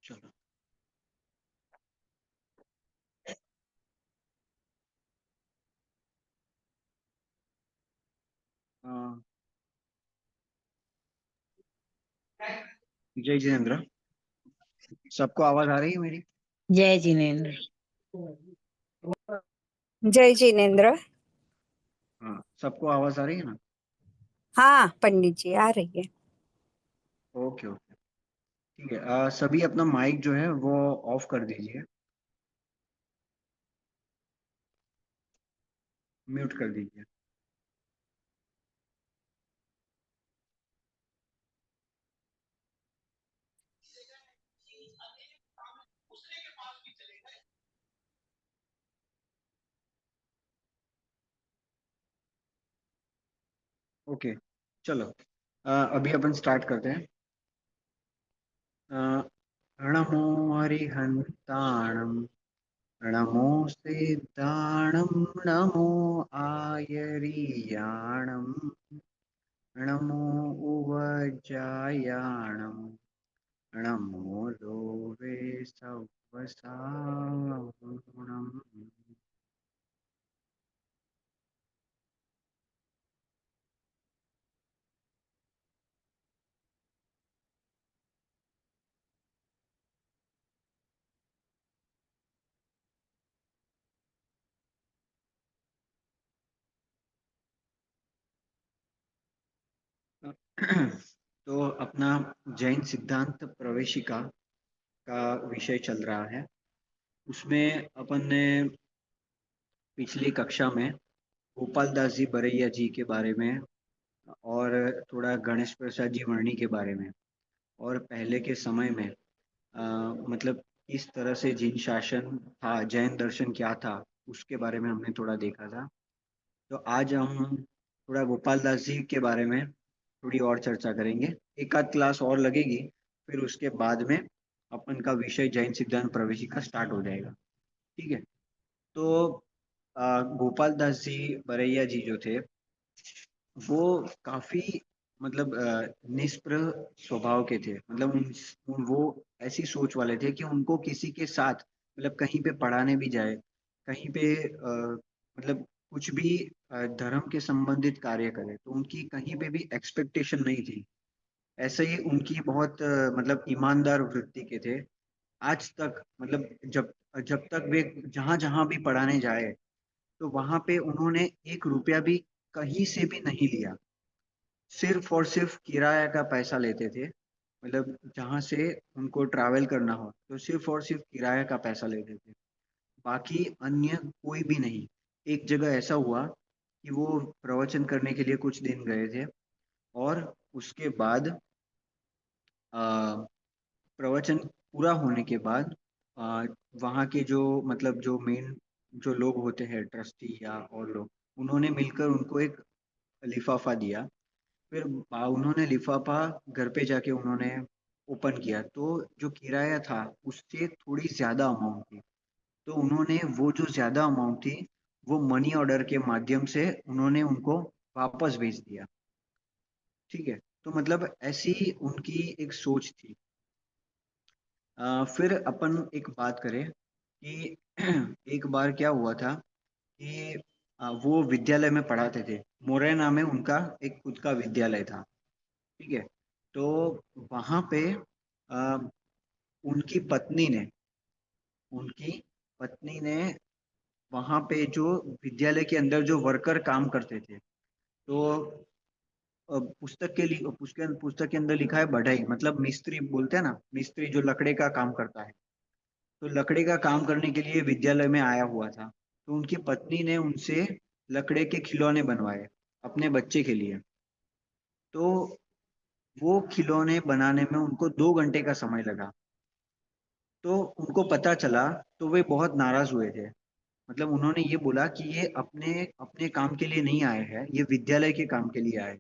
चलो। अ, जय जिनेन्द्र। सबको आवाज आ रही है मेरी? जय जिनेन्द्र। जय जिनेन्द्र। हाँ, सबको आवाज आ रही है ना? हाँ पंडित जी आ रही है। ओके ओके, ठीक है। सभी अपना माइक जो है वो ऑफ कर दीजिए, म्यूट कर दीजिए। ओके, चलो। अभी अपन स्टार्ट करते हैं। रणमो हरिहंताणम, नमो सिद्धाणम, नमो आयरियाणम, नमो उवजायाणम, नमो लोवे सवसानम। तो अपना जैन सिद्धांत प्रवेशिका का विषय चल रहा है। उसमें अपन ने पिछली कक्षा में गोपाल दास जी बरैया जी के बारे में और थोड़ा गणेश प्रसाद जी वर्णी के बारे में और पहले के समय में मतलब किस तरह से जिन शासन था, जैन दर्शन क्या था, उसके बारे में हमने थोड़ा देखा था। तो आज हम थोड़ा गोपाल दास जी के बारे में थोड़ी और चर्चा करेंगे। एक आध क्लास और लगेगी, फिर उसके बाद में अपन का विषय जैन सिद्धांत प्रवेशिका स्टार्ट हो जाएगा। ठीक है। तो गोपाल दास जी बरैया जी जो थे, वो काफी मतलब निष्प्रह स्वभाव के थे। मतलब वो ऐसी सोच वाले थे कि उनको किसी के साथ मतलब कहीं पे पढ़ाने भी जाए, कहीं पे मतलब कुछ भी धर्म के संबंधित कार्य करे तो उनकी कहीं पे भी एक्सपेक्टेशन नहीं थी। ऐसे ही उनकी बहुत मतलब ईमानदार वृत्ति के थे। आज तक मतलब जब जब तक वे जहां जहां भी पढ़ाने जाए तो वहां पे उन्होंने एक रुपया भी कहीं से भी नहीं लिया। सिर्फ और सिर्फ किराया का पैसा लेते थे। मतलब जहाँ से उनको ट्रैवल करना हो तो सिर्फ और सिर्फ किराया का पैसा लेते थे, बाकी अन्य कोई भी नहीं। एक जगह ऐसा हुआ कि वो प्रवचन करने के लिए कुछ दिन गए थे और उसके बाद प्रवचन पूरा होने के बाद आ, वहाँ के जो मतलब जो मेन जो लोग होते हैं, ट्रस्टी या और लोग, उन्होंने मिलकर उनको एक लिफाफा दिया। फिर उन्होंने लिफाफा घर पे जाके उन्होंने ओपन किया तो जो किराया था उससे थोड़ी ज़्यादा अमाउंट थी। तो उन्होंने वो जो ज़्यादा अमाउंट थी वो मनी ऑर्डर के माध्यम से उन्होंने उनको वापस भेज दिया। ठीक है। तो मतलब ऐसी उनकी एक सोच थी। फिर अपन एक बात करें कि एक बार क्या हुआ था कि वो विद्यालय में पढ़ाते थे। मोरेना में उनका एक खुद का विद्यालय था। ठीक है। तो वहाँ पे अ, उनकी पत्नी ने उनकी पत्नी ने वहाँ पे जो विद्यालय के अंदर जो वर्कर काम करते थे, तो पुस्तक के लिए पुस्तक के अंदर लिखा है बढ़ई, मतलब मिस्त्री बोलते हैं ना, मिस्त्री जो लकड़े का काम करता है। तो लकड़े का काम करने के लिए विद्यालय में आया हुआ था। तो उनकी पत्नी ने उनसे लकड़े के खिलौने बनवाए अपने बच्चे के लिए। तो वो खिलौने बनाने में उनको 2 घंटे का समय लगा। तो उनको पता चला तो वे बहुत नाराज हुए थे। मतलब उन्होंने ये बोला कि ये अपने अपने काम के लिए नहीं आए हैं, ये विद्यालय के काम के लिए आए।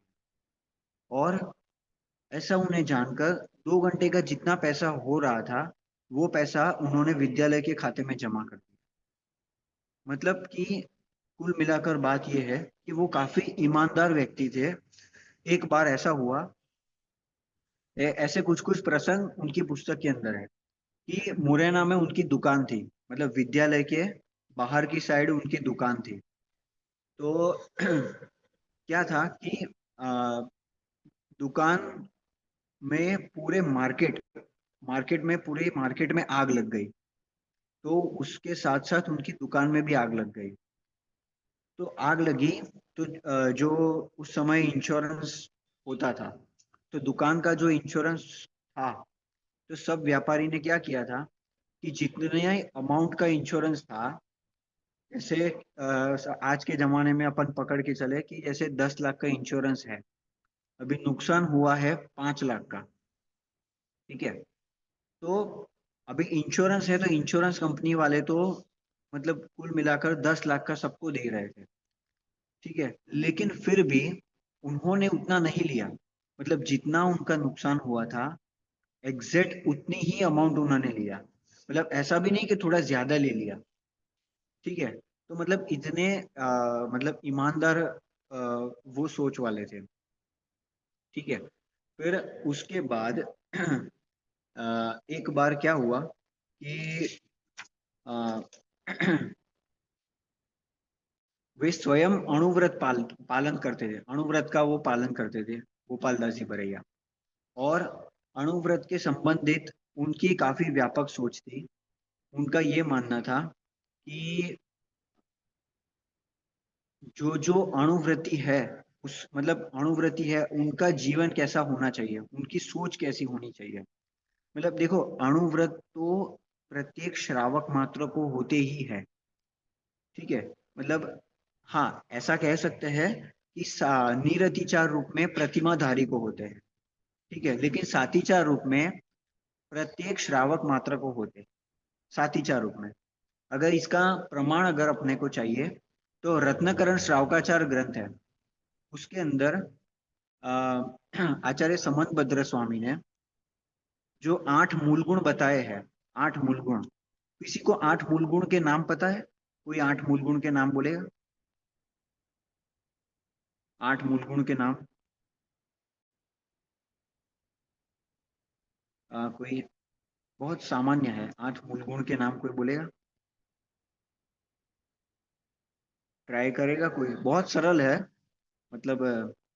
और ऐसा उन्हें जानकर 2 घंटे का जितना पैसा हो रहा था वो पैसा उन्होंने विद्यालय के खाते में जमा कर दिया। मतलब कि कुल मिलाकर बात यह है कि वो काफी ईमानदार व्यक्ति थे। एक बार ऐसा हुआ, ऐसे कुछ कुछ प्रसंग उनकी पुस्तक के अंदर है कि मुरैना में उनकी दुकान थी, मतलब विद्यालय के बाहर की साइड उनकी दुकान थी। तो क्या था कि दुकान में पूरे मार्केट में पूरे मार्केट में आग लग गई। तो उसके साथ साथ उनकी दुकान में भी आग लग गई। तो आग लगी तो जो उस समय इंश्योरेंस होता था, तो दुकान का जो इंश्योरेंस था, तो सब व्यापारी ने क्या किया था कि जितने अमाउंट का इंश्योरेंस था, जैसे आज के ज़माने में अपन पकड़ के चले कि जैसे 10 लाख का इंश्योरेंस है, अभी नुकसान हुआ है 5 लाख का, ठीक है? तो अभी इंश्योरेंस है तो इंश्योरेंस कंपनी वाले तो मतलब कुल मिलाकर 10 लाख का सबको दे रहे थे, ठीक है? लेकिन फिर भी उन्होंने उतना नहीं लिया, मतलब जितना उनका नुकसान हुआ था, एग्जैक्ट उतनी ही अमाउंट उन्होंने लिया। मतलब ऐसा भी नहीं कि थोड़ा ज़्यादा ले लिया, ठीक है? तो मतलब इतने मतलब ईमानदार वो सोच वाले थे, ठीक है? फिर उसके बाद एक बार क्या हुआ कि अ, वे स्वयं अणुव्रत पालन करते थे, अणुव्रत का वो पालन करते थे, गोपाल दास जी बरैया। और अणुव्रत के संबंधित उनकी काफी व्यापक सोच थी। उनका ये मानना था कि जो जो अणुव्रती है, उस मतलब अणुव्रती है उनका जीवन कैसा होना चाहिए, उनकी सोच कैसी होनी चाहिए। मतलब देखो, अणुव्रत तो प्रत्येक श्रावक मात्र को होते ही है, ठीक है? मतलब हाँ, ऐसा कह सकते हैं कि निरतिचार रूप में प्रतिमाधारी को होते हैं, ठीक है? लेकिन सातिचार रूप में प्रत्येक श्रावक मात्र को होते हैं, सातिचार रूप में। अगर इसका प्रमाण अगर अपने को चाहिए तो रत्नकरण श्रावकाचार ग्रंथ है, उसके अंदर आचार्य समंत भद्र स्वामी ने जो 8 मूल गुण बताए हैं, 8 मूल गुण, किसी को 8 मूल गुण के नाम पता है? कोई 8 मूल गुण के नाम बोलेगा? 8 मूल गुण के नाम? कोई बहुत सामान्य है, 8 मूल गुण के नाम कोई बोलेगा? ट्राई करेगा कोई? बहुत सरल है, मतलब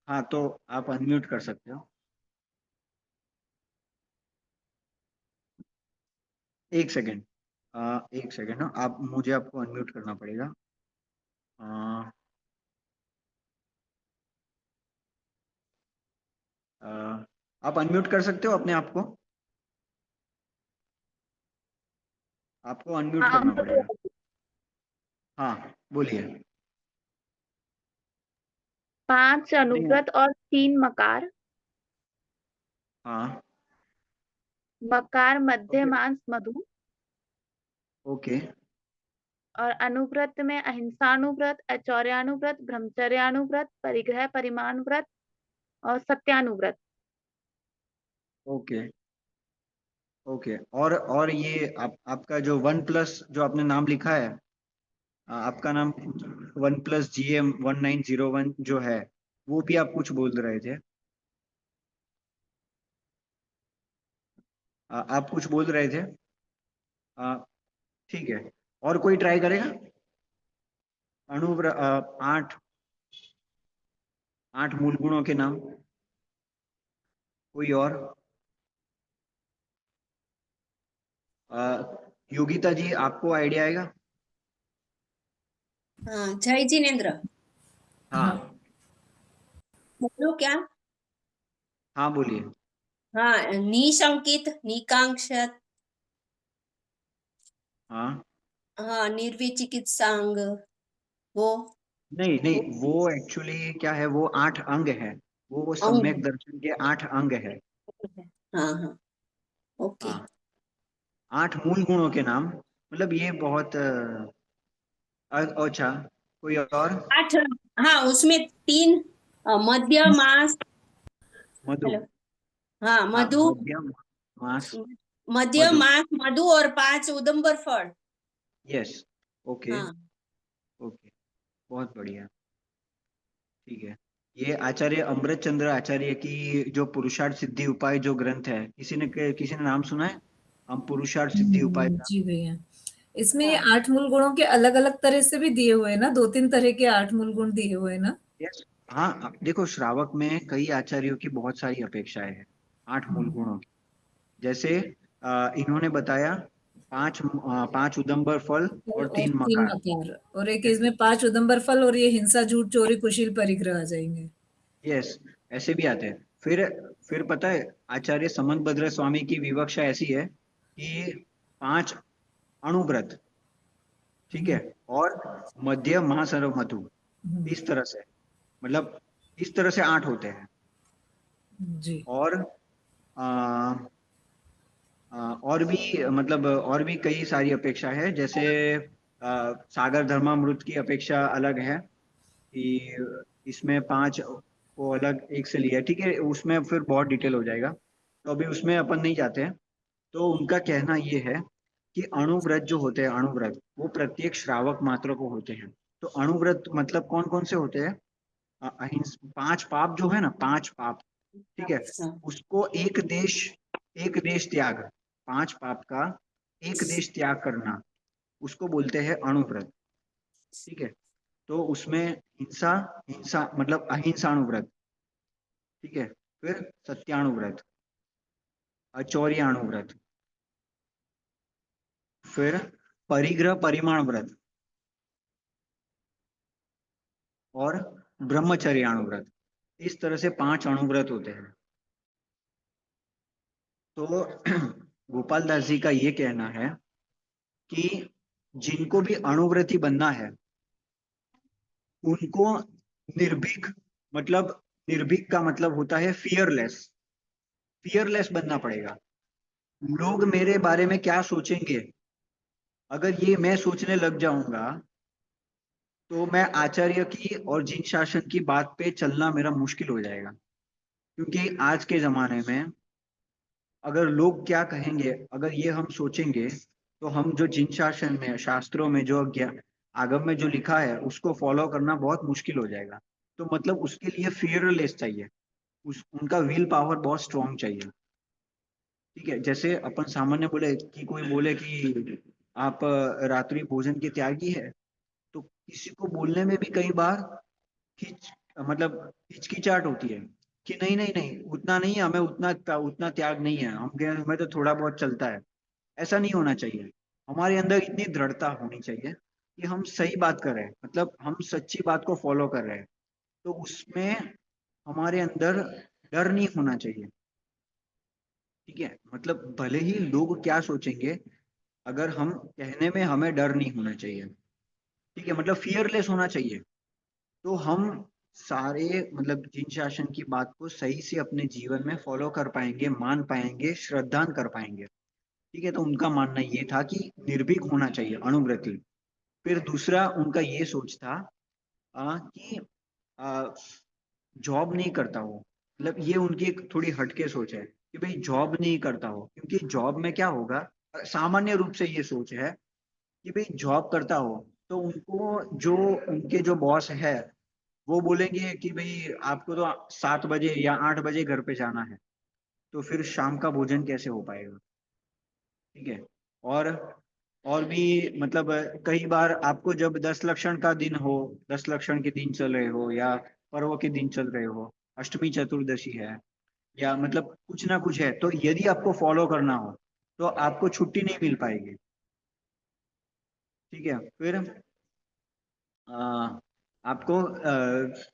हाँ, तो आप अनम्यूट कर सकते हो। एक सेकेंड, एक सेकेंड, आप मुझे आपको अनम्यूट करना पड़ेगा। अ, अ, आप अनम्यूट कर सकते हो अपने आप को? आपको अनम्यूट हाँ, करना पड़ेगा। हाँ, बोलिए। 5 नहीं। अनुव्रत और 3 मकार। हाँ। मकार मध्य ओके। मांस मधु। ओके। और अनुव्रत में अहिंसानुव्रत, अचौर्यानुव्रत, ब्रह्मचर्यानुव्रत, परिग्रह परिमाणव्रत और सत्यानुव्रत। ओके। ओके। और ये आपका जो वन प्लस जो आपने नाम लिखा है, आपका नाम वन प्लस GM 1901 जो है, वो भी आप कुछ बोल रहे थे? आप कुछ बोल रहे थे? आ, ठीक है। और कोई ट्राई करेगा? अणुव्र 8 8 मूल गुणों के नाम, कोई और? आ, योगिता जी, आपको आइडिया आएगा? हाँ, जय जिनेन्द्र। हाँ। बोलो क्या? हाँ, बोलिए। हाँ, निशंकित, निकांक्षित, हाँ। हाँ, निर्विचिकित्सांग, वो नहीं नहीं, वो वो एक्चुअली क्या है, वो 8 अंग है। वो अंग सम्यक दर्शन के 8 अंग है। है। हाँ हाँ, ओके। हाँ, 8 मूल गुणों के नाम, मतलब ये बहुत अच्छा। कोई और? 8, हाँ, उसमें 3 मध्य मास। मधु। हेलो, हाँ, हाँ, मधु, मध्यम मास। मध्य मधु। मास मधु और 5 उदंबर फल। यस। ओके। हाँ ओके। बहुत बढ़िया। ठीक है। ये आचार्य अमृत चंद्र आचार्य की जो पुरुषार्थ सिद्धि उपाय जो ग्रंथ है, किसी ने नाम सुना है? हम पुरुषार्थ सिद्धि उपाय जी भैया। इसमें हाँ। 8 मूल गुणों के अलग-अलग तरह से भी दिए हुए हैं ना, 2-3 तरह के 8 मूल गुण दिए हुए हैं ना? यस। हाँ, देखो श्रावक में कई आचार्यों की बहुत सारी अपेक्षाएं हैं 8 मूल गुणों की। जैसे इन्होंने बताया 5 उदंबर फल और और 3 3 मकार। मकार और एक इसमें 5 उदंबर फल और ये हिंसा, झूठ, चोरी, कुशील, परिग्रह आ जाएंगे। यस, ऐसे भी आते हैं। फिर पता है आचार्य समंतभद्र स्वामी की विवक्षा ऐसी है कि 5 अणुव्रत, ठीक है, और मध्य महासर्व मधु, इस तरह से, मतलब इस तरह से 8 होते हैं। जी। और आ, और भी मतलब और भी कई सारी अपेक्षा है। जैसे सागर धर्मामृत की अपेक्षा अलग है कि इसमें 5 को अलग एक से लिया है, ठीक है, उसमें फिर बहुत डिटेल हो जाएगा, तो अभी उसमें अपन नहीं जाते हैं। तो उनका कहना ये है कि अणुव्रत जो होते हैं, अणुव्रत वो प्रत्येक श्रावक मात्र को होते हैं। तो अणुव्रत मतलब कौन कौन से होते हैं? अहिंस 5 पाप जो है ना, 5 पाप, ठीक है, उसको एक देश त्याग, 5 पाप का एक देश त्याग करना, उसको बोलते हैं अणुव्रत, ठीक है। तो उसमें हिंसा हिंसा मतलब अहिंसाणुव्रत, ठीक है, फिर सत्याणुव्रत, अचौर्याणुव्रत, फिर परिग्रह परिमाण व्रत और ब्रह्मचर्याणुव्रत। इस तरह से 5 अणुव्रत होते हैं। तो गोपाल दास जी का ये कहना है कि जिनको भी अणुव्रती बनना है उनको निर्भीक, मतलब निर्भीक का मतलब होता है फियरलेस, फियरलेस बनना पड़ेगा। लोग मेरे बारे में क्या सोचेंगे, अगर ये मैं सोचने लग जाऊंगा तो मैं आचार्य की और जिन शासन की बात पे चलना मेरा मुश्किल हो जाएगा। क्योंकि आज के जमाने में अगर लोग क्या कहेंगे, अगर ये हम सोचेंगे, तो हम जो जिन शासन में शास्त्रों में जो आगम में जो लिखा है उसको फॉलो करना बहुत मुश्किल हो जाएगा। तो मतलब उसके लिए फियरलेस चाहिए, उस उनका विल पावर बहुत स्ट्रांग चाहिए, ठीक है। जैसे अपन सामान्य बोले कि कोई बोले कि आप रात्रि भोजन के त्यागी है, तो किसी को बोलने में भी कई बार हिच मतलब हिचकिचाहट होती है कि नहीं नहीं नहीं, उतना नहीं है, हमें उतना त्याग नहीं है, हमें तो थोड़ा बहुत चलता है। ऐसा नहीं होना चाहिए। हमारे अंदर इतनी दृढ़ता होनी चाहिए कि हम सही बात कर रहे हैं, मतलब हम सच्ची बात को फॉलो कर रहे हैं। तो उसमें हमारे अंदर डर नहीं होना चाहिए, ठीक है। मतलब भले ही लोग क्या सोचेंगे, अगर हम कहने में हमें डर नहीं होना चाहिए, ठीक है, मतलब फियरलेस होना चाहिए। तो हम सारे मतलब जिन शासन की बात को सही से अपने जीवन में फॉलो कर पाएंगे, मान पाएंगे, श्रद्धान कर पाएंगे, ठीक है। तो उनका मानना ये था कि निर्भीक होना चाहिए, अणुव्रती। फिर दूसरा उनका ये सोच था कि जॉब नहीं करता हो, मतलब ये उनकी एक थोड़ी हटके सोच है कि भाई जॉब नहीं करता हो, क्योंकि जॉब में क्या होगा, सामान्य रूप से ये सोच है कि भाई जॉब करता हो तो उनको जो उनके जो बॉस है वो बोलेंगे कि भाई आपको तो 7 बजे या 8 बजे घर पे जाना है, तो फिर शाम का भोजन कैसे हो पाएगा, ठीक है। और और भी मतलब कई बार आपको जब 10 लक्षण का दिन हो, 10 लक्षण के दिन चल रहे हो या पर्व के दिन चल रहे हो, अष्टमी चतुर्दशी है या मतलब कुछ ना कुछ है, तो यदि आपको फॉलो करना हो तो आपको छुट्टी नहीं मिल पाएगी, ठीक है। फिर आपको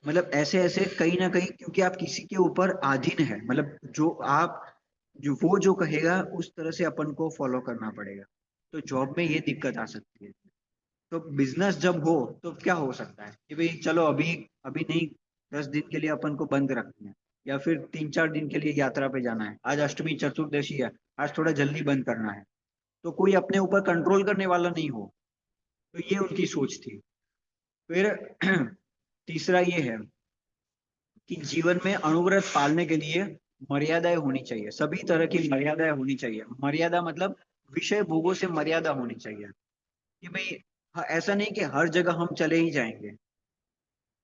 मतलब ऐसे ऐसे कहीं ना कहीं, क्योंकि आप किसी के ऊपर अधीन है, मतलब जो वो जो कहेगा उस तरह से अपन को फॉलो करना पड़ेगा। तो जॉब में ये दिक्कत आ सकती है। तो बिजनेस जब हो तो क्या हो सकता है कि भाई चलो अभी अभी नहीं, 10 दिन के लिए अपन को बंद रखना है, या फिर 3-4 दिन के लिए यात्रा पे जाना है, आज अष्टमी चतुर्दशी है, आज थोड़ा जल्दी बंद करना है, तो कोई अपने ऊपर कंट्रोल करने वाला नहीं हो। तो ये उनकी सोच थी। फिर तीसरा ये है कि जीवन में अणुव्रत पालने के लिए मर्यादाएं होनी चाहिए, सभी तरह की मर्यादाएं होनी चाहिए। मर्यादा मतलब विषय भोगों से मर्यादा होनी चाहिए कि भाई ऐसा नहीं कि हर जगह हम चले ही जाएंगे,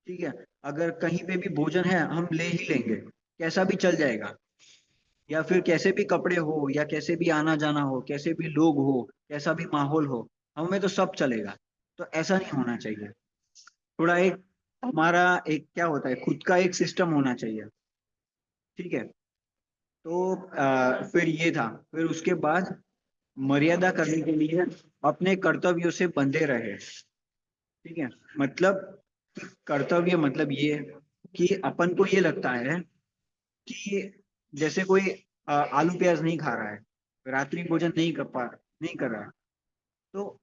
ठीक है। अगर कहीं पे भी भोजन है हम ले ही लेंगे, कैसा भी चल जाएगा, या फिर कैसे भी कपड़े हो, या कैसे भी आना जाना हो, कैसे भी लोग हो, कैसा भी माहौल हो, हमें तो सब चलेगा। तो ऐसा नहीं होना चाहिए। थोड़ा एक हमारा एक क्या होता है, खुद का एक सिस्टम होना चाहिए। ठीक है। तो फिर ये था, फिर उसके बाद मर्यादा करने के लिए अपने कर्तव्यों से बंधे रहे। ठीक है। मतलब कि कर्तव्य मतलब ये कि अपन को ये लगता है कि जैसे कोई आलू प्याज नहीं खा रहा है, रात्रि भोजन नहीं कर रहा है, तो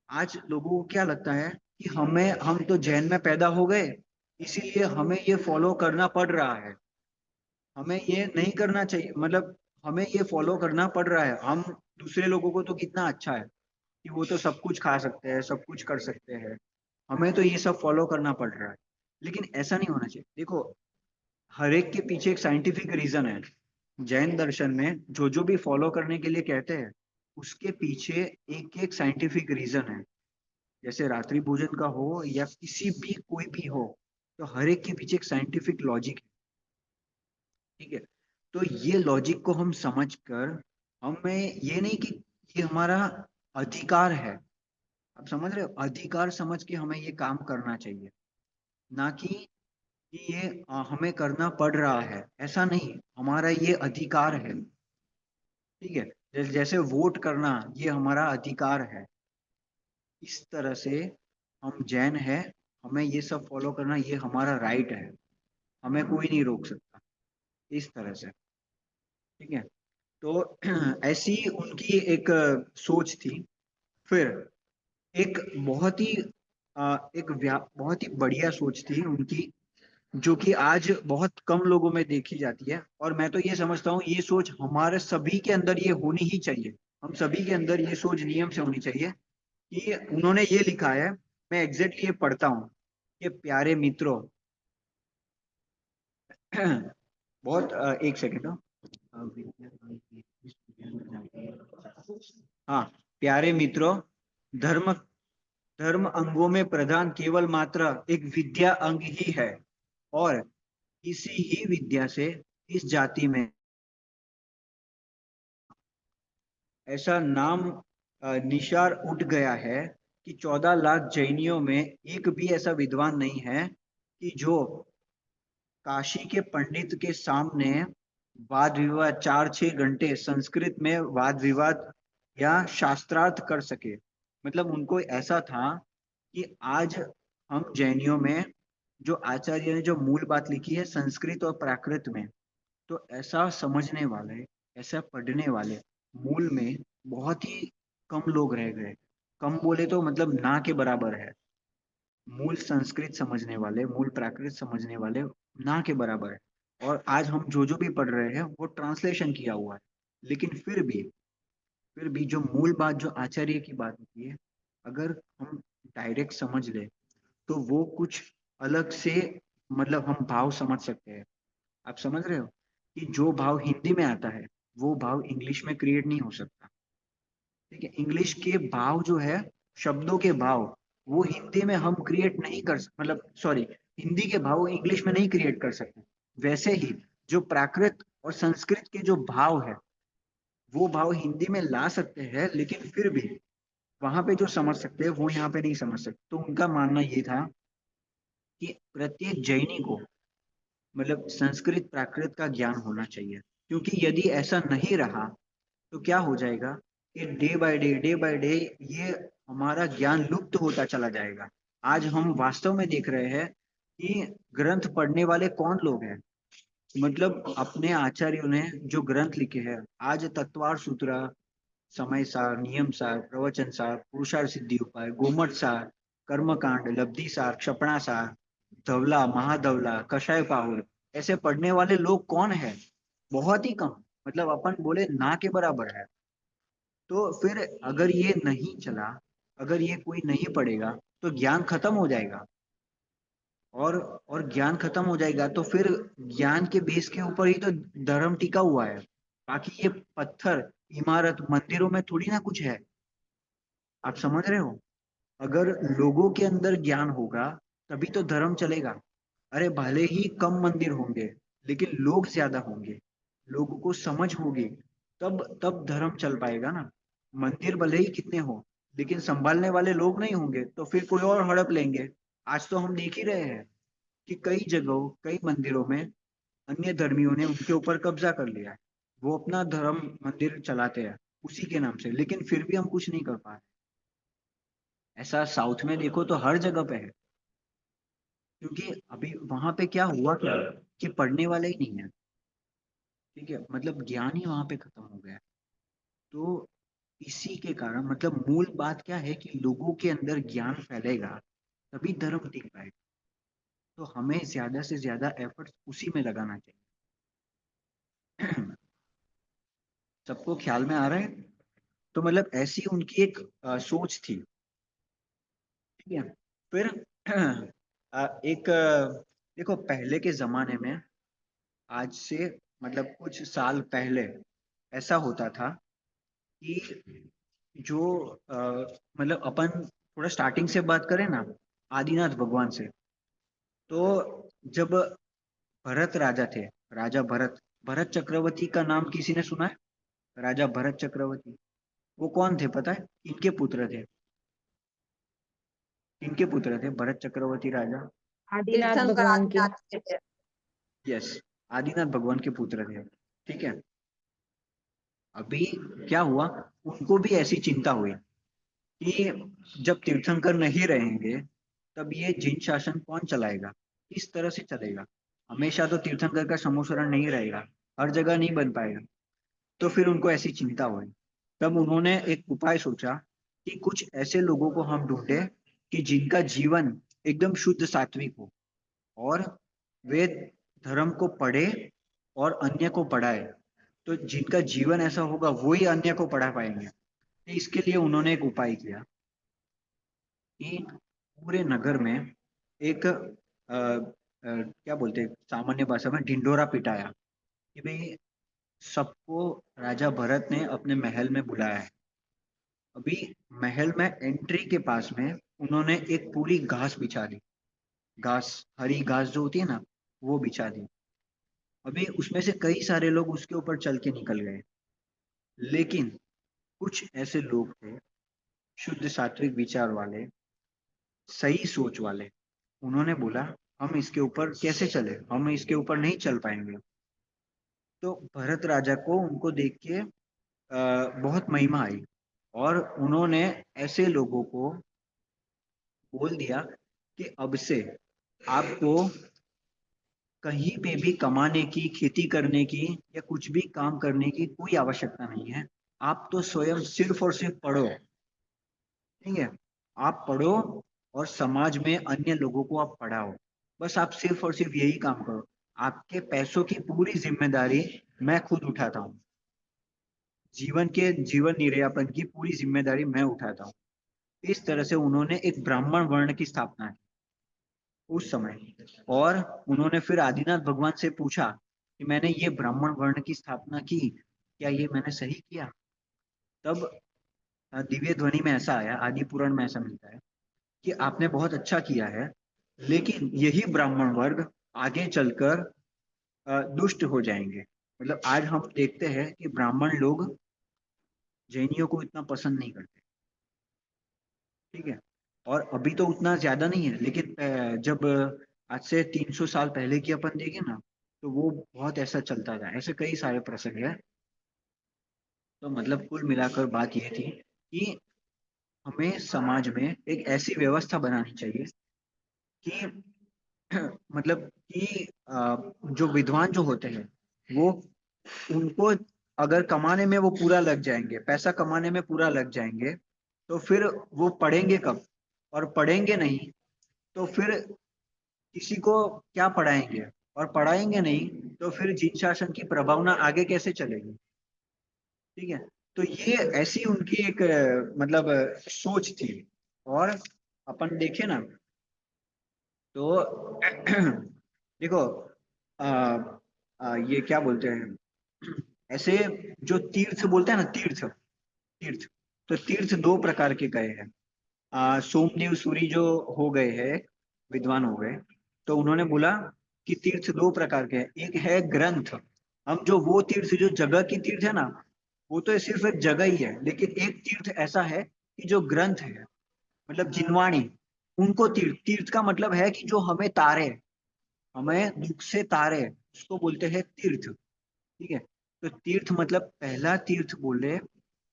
आज लोगों को क्या लगता है कि हम तो जैन में पैदा हो गए, इसीलिए हमें ये फॉलो करना पड़ रहा है। हमें ये नहीं करना चाहिए, मतलब हमें ये फॉलो करना पड़ रहा है। हम दूसरे लोगों को तो कितना अच्छा है कि वो तो सब कुछ खा सकते हैं, सब कुछ कर सकते हैं, हमें तो ये सब फॉलो करना पड़ रहा है। लेकिन ऐसा नहीं होना चाहिए। देखो, हर एक के पीछे एक साइंटिफिक रीजन है। जैन दर्शन में जो जो भी फॉलो करने के लिए कहते हैं, उसके पीछे एक एक साइंटिफिक रीजन है। जैसे रात्रि भोजन का हो या किसी भी कोई भी हो, तो हर एक के पीछे एक साइंटिफिक लॉजिक है। ठीक है। तो ये लॉजिक को हम समझ कर, हमें ये नहीं कि ये हमारा अधिकार है, आप समझ रहे हो, अधिकार समझ के हमें ये काम करना चाहिए, ना कि ये हमें करना पड़ रहा है। ऐसा नहीं, हमारा ये अधिकार है। ठीक है। जैसे वोट करना ये हमारा अधिकार है, इस तरह से हम जैन है, हमें ये सब फॉलो करना ये हमारा राइट है, हमें कोई नहीं रोक सकता, इस तरह से। ठीक है। तो ऐसी उनकी एक सोच थी। फिर एक बहुत ही बहुत ही बढ़िया सोच थी उनकी, जो कि आज बहुत कम लोगों में देखी जाती है। और मैं तो ये समझता हूँ ये सोच हमारे सभी के अंदर ये होनी ही चाहिए। हम सभी के अंदर ये सोच नियम से होनी चाहिए कि उन्होंने ये लिखा है, मैं एग्जैक्टली ये पढ़ता हूँ कि प्यारे मित्रों, बहुत एक सेकेंड। हाँ, प्यारे मित्रों, धर्म धर्म अंगों में प्रधान केवल मात्र एक विद्या अंग ही है, और इसी ही विद्या से इस जाति में ऐसा नाम निशार उठ गया है कि 14 लाख जैनियों में एक भी ऐसा विद्वान नहीं है कि जो काशी के पंडित के सामने वाद विवाद 4-6 घंटे संस्कृत में वाद विवाद या शास्त्रार्थ कर सके। मतलब उनको ऐसा था कि आज हम जैनियों में जो आचार्य ने जो मूल बात लिखी है संस्कृत और प्राकृत में, तो ऐसा समझने वाले, ऐसा पढ़ने वाले मूल में बहुत ही कम लोग रह गए। कम बोले तो मतलब ना के बराबर है। मूल संस्कृत समझने वाले, मूल प्राकृत समझने वाले ना के बराबर है। और आज हम जो जो भी पढ़ रहे हैं वो ट्रांसलेशन किया हुआ है। लेकिन फिर भी जो मूल बात, जो आचार्य की बात होती है, अगर हम डायरेक्ट समझ ले तो वो कुछ अलग से, मतलब हम भाव समझ सकते हैं। आप समझ रहे हो कि जो भाव हिंदी में आता है वो भाव इंग्लिश में क्रिएट नहीं हो सकता। ठीक है। इंग्लिश के भाव जो है, शब्दों के भाव, वो हिंदी में हम क्रिएट नहीं कर, मतलब सॉरी, हिंदी के भाव इंग्लिश में नहीं क्रिएट कर सकते। वैसे ही जो प्राकृत और संस्कृत के जो भाव है, वो भाव हिंदी में ला सकते हैं, लेकिन फिर भी वहां पे जो समझ सकते हैं वो यहाँ पे नहीं समझ सकते। तो उनका मानना ये था कि प्रत्येक जैनी को, मतलब संस्कृत प्राकृत का ज्ञान होना चाहिए। क्योंकि यदि ऐसा नहीं रहा तो क्या हो जाएगा कि डे बाय डे ये हमारा ज्ञान लुप्त होता चला जाएगा। आज हम वास्तव में देख रहे हैं कि ग्रंथ पढ़ने वाले कौन लोग हैं। मतलब अपने आचार्यों ने जो ग्रंथ लिखे हैं, आज तत्वार सूत्र, समय सार, नियम सार, प्रवचन सार, पुरुषार्थ सिद्धि उपाय, गोमट सार, कर्मकांड, लब्धि सार, क्षपणा सार, धवला, महाधवला, कषाय पाहुर, ऐसे पढ़ने वाले लोग कौन है? बहुत ही कम। मतलब अपन बोले ना के बराबर है। तो फिर अगर ये नहीं चला, अगर ये कोई नहीं पढ़ेगा, तो ज्ञान खत्म हो जाएगा। और ज्ञान खत्म हो जाएगा तो फिर ज्ञान के बेस के ऊपर ही तो धर्म टिका हुआ है। बाकी ये पत्थर, इमारत, मंदिरों में थोड़ी ना कुछ है। आप समझ रहे हो? अगर लोगों के अंदर ज्ञान होगा तभी तो धर्म चलेगा। अरे भले ही कम मंदिर होंगे, लेकिन लोग ज्यादा होंगे, लोगों को समझ होगी, तब तब धर्म चल पाएगा ना। मंदिर भले ही कितने हो, लेकिन संभालने वाले लोग नहीं होंगे तो फिर कोई और हड़प लेंगे। आज तो हम देख ही रहे हैं कि कई जगहों, कई मंदिरों में अन्य धर्मियों ने उनके ऊपर कब्जा कर लिया है। वो अपना धर्म मंदिर चलाते हैं उसी के नाम से, लेकिन फिर भी हम कुछ नहीं कर पा रहे। ऐसा साउथ में देखो तो हर जगह पे है, क्योंकि अभी वहां पे क्या हुआ क्या कि पढ़ने वाले ही नहीं है। ठीक है, मतलब ज्ञान ही वहां पे खत्म हो गया है। तो इसी के कारण मतलब मूल बात क्या है कि लोगों के अंदर ज्ञान फैलेगा तभी धर्म टिक पाएगा। तो हमें ज्यादा से ज्यादा एफर्ट्स उसी में लगाना चाहिए। सबको ख्याल में आ रहा है? तो मतलब ऐसी उनकी एक सोच थी। ठीक है। फिर एक देखो पहले के जमाने में, आज से मतलब कुछ साल पहले ऐसा होता था कि जो मतलब अपन थोड़ा स्टार्टिंग से बात करें ना, आदिनाथ भगवान से, तो जब भरत राजा थे, राजा भरत, भरत चक्रवर्ती का नाम किसी ने सुना है? राजा भरत चक्रवर्ती, वो कौन थे पता है? इनके पुत्र थे। इनके पुत्र थे भरत चक्रवर्ती राजा। आदिनाथ तीर्थंकर भगवान की। आदिनाथ थे। यस, आदिनाथ भगवान के पुत्र थे। ठीक है। अभी क्या हुआ, उनको भी ऐसी चिंता हुई कि जब तीर्थंकर नहीं रहेंगे तब ये जिन शासन कौन चलाएगा, किस तरह से चलेगा। हमेशा तो तीर्थंकर का समूसरण नहीं रहेगा, हर जगह नहीं बन पाएगा। तो फिर उनको ऐसी चिंता हुई। तब उन्होंने एक उपाय सोचा कि कुछ ऐसे लोगों को हम ढूंढे कि जिनका जीवन एकदम शुद्ध सात्विक हो, और वे धर्म को पढ़े और अन्य को पढ़ाए। तो जिनका जीवन ऐसा होगा वही अन्य को पढ़ा पाएंगे। तो इसके लिए उन्होंने एक उपाय किया कि पूरे नगर में एक क्या बोलते हैं सामान्य भाषा में, ढिंढोरा पिटाया कि भाई सबको राजा भरत ने अपने महल में बुलाया है। अभी महल में एंट्री के पास में उन्होंने एक पूरी घास बिछा दी, घास, हरी घास जो होती है ना, वो बिछा दी। अभी उसमें से कई सारे लोग उसके ऊपर चल के निकल गए, लेकिन कुछ ऐसे लोग थे शुद्ध सात्विक विचार वाले, सही सोच वाले, उन्होंने बोला हम इसके ऊपर कैसे चले, हम इसके ऊपर नहीं चल पाएंगे। तो भरत राजा को उनको देख के बहुत महिमा आई, और उन्होंने ऐसे लोगों को बोल दिया कि अब से आपको कहीं पे भी कमाने की, खेती करने की या कुछ भी काम करने की कोई आवश्यकता नहीं है। आप तो स्वयं सिर्फ और सिर्फ पढ़ो। ठीक है, आप पढ़ो और समाज में अन्य लोगों को आप पढ़ाओ। बस आप सिर्फ और सिर्फ यही काम करो। आपके पैसों की पूरी जिम्मेदारी मैं खुद उठाता हूँ। जीवन के जीवन निर्यापन की पूरी जिम्मेदारी मैं उठाता हूँ। इस तरह से उन्होंने एक ब्राह्मण वर्ण की स्थापना की उस समय। और उन्होंने फिर आदिनाथ भगवान से पूछा कि मैंने ये ब्राह्मण वर्ण की स्थापना की, क्या ये मैंने सही किया? तब दिव्य ध्वनि में ऐसा आया, आदि पुराण में ऐसा मिलता है कि आपने बहुत अच्छा किया है, लेकिन यही ब्राह्मण वर्ग आगे चलकर दुष्ट हो जाएंगे। मतलब आज हम देखते हैं कि ब्राह्मण लोग जैनियों को इतना पसंद नहीं करते। ठीक है, और अभी तो उतना ज्यादा नहीं है, लेकिन जब आज से 300 साल पहले की अपन देखें ना, तो वो बहुत ऐसा चलता था। ऐसे कई सारे प्रसंग है। तो मतलब कुल मिलाकर बात ये थी कि हमें समाज में एक ऐसी व्यवस्था बनानी चाहिए कि मतलब कि जो विद्वान जो होते हैं वो, उनको अगर कमाने में वो पूरा लग जाएंगे, पैसा कमाने में पूरा लग जाएंगे, तो फिर वो पढ़ेंगे कब? और पढ़ेंगे नहीं तो फिर किसी को क्या पढ़ाएंगे? और पढ़ाएंगे नहीं तो फिर जिन शासन की प्रभावना आगे कैसे चलेगी? ठीक है। तो ये ऐसी उनकी एक मतलब सोच थी। और अपन देखे ना तो देखो आ, ये क्या बोलते हैं, ऐसे जो तीर्थ बोलते हैं ना, तीर्थ, तीर्थ, तो तीर्थ दो प्रकार के गए हैं। सोमदेव सूरी जो हो गए हैं, विद्वान हो गए, तो उन्होंने बोला कि तीर्थ दो प्रकार के हैं। एक है ग्रंथ, हम जो वो तीर्थ, जो जगह की तीर्थ है ना, वो तो सिर्फ एक जगह ही है, लेकिन एक तीर्थ ऐसा है कि जो ग्रंथ है, मतलब जिनवाणी, उनको तीर्थ, तीर्थ का मतलब है कि जो हमें तारे, हमें दुख से तारे, उसको बोलते हैं तीर्थ। ठीक है, तो तीर्थ मतलब पहला तीर्थ बोले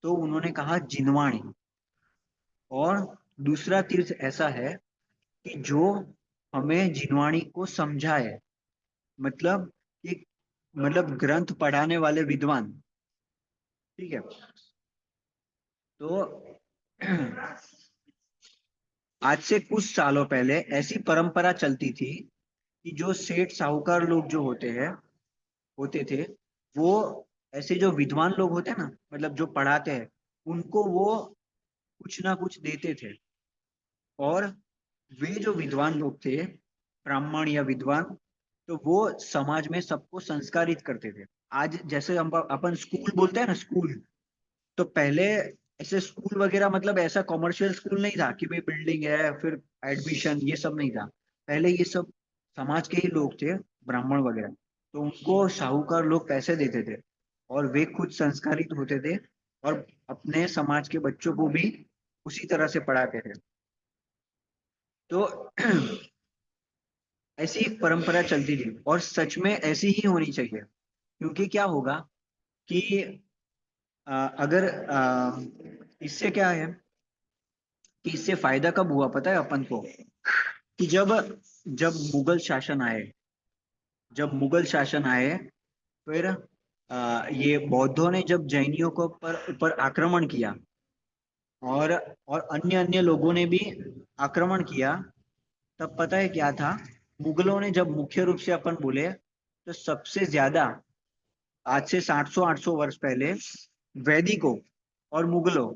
तो उन्होंने कहा जिनवाणी। और दूसरा तीर्थ ऐसा है कि जो हमें जिनवाणी को समझाए, मतलब कि मतलब ग्रंथ पढ़ाने वाले विद्वान। ठीक है, तो आज से कुछ सालों पहले ऐसी परंपरा चलती थी कि जो सेठ साहूकार लोग जो होते थे, वो ऐसे जो विद्वान लोग होते हैं ना, मतलब जो पढ़ाते हैं, उनको वो कुछ ना कुछ देते थे। और वे जो विद्वान लोग थे, ब्राह्मण या विद्वान, तो वो समाज में सबको संस्कारित करते थे। आज जैसे हम अपन स्कूल बोलते हैं ना, स्कूल, तो पहले ऐसे स्कूल वगैरह, मतलब ऐसा कॉमर्शियल स्कूल नहीं था कि भाई बिल्डिंग है फिर एडमिशन, ये सब नहीं था। पहले ये सब समाज के ही लोग थे, ब्राह्मण वगैरह, तो उनको साहूकार लोग पैसे देते थे और वे खुद संस्कारित होते थे और अपने समाज के बच्चों को भी उसी तरह से पढ़ाते थे। तो ऐसी एक परंपरा चलती थी और सच में ऐसी ही होनी चाहिए। क्योंकि क्या होगा कि अगर इससे क्या है कि इससे फायदा कब हुआ पता है अपन को, कि जब जब मुगल शासन आए, जब मुगल शासन आए, फिर ये बौद्धों ने जब जैनियों को ऊपर आक्रमण किया, और अन्य अन्य लोगों ने भी आक्रमण किया, तब पता है क्या था, मुगलों ने जब मुख्य रूप से अपन बोले तो सबसे ज्यादा, आज से 700-800 वर्ष पहले, वैदिकों और मुगलों,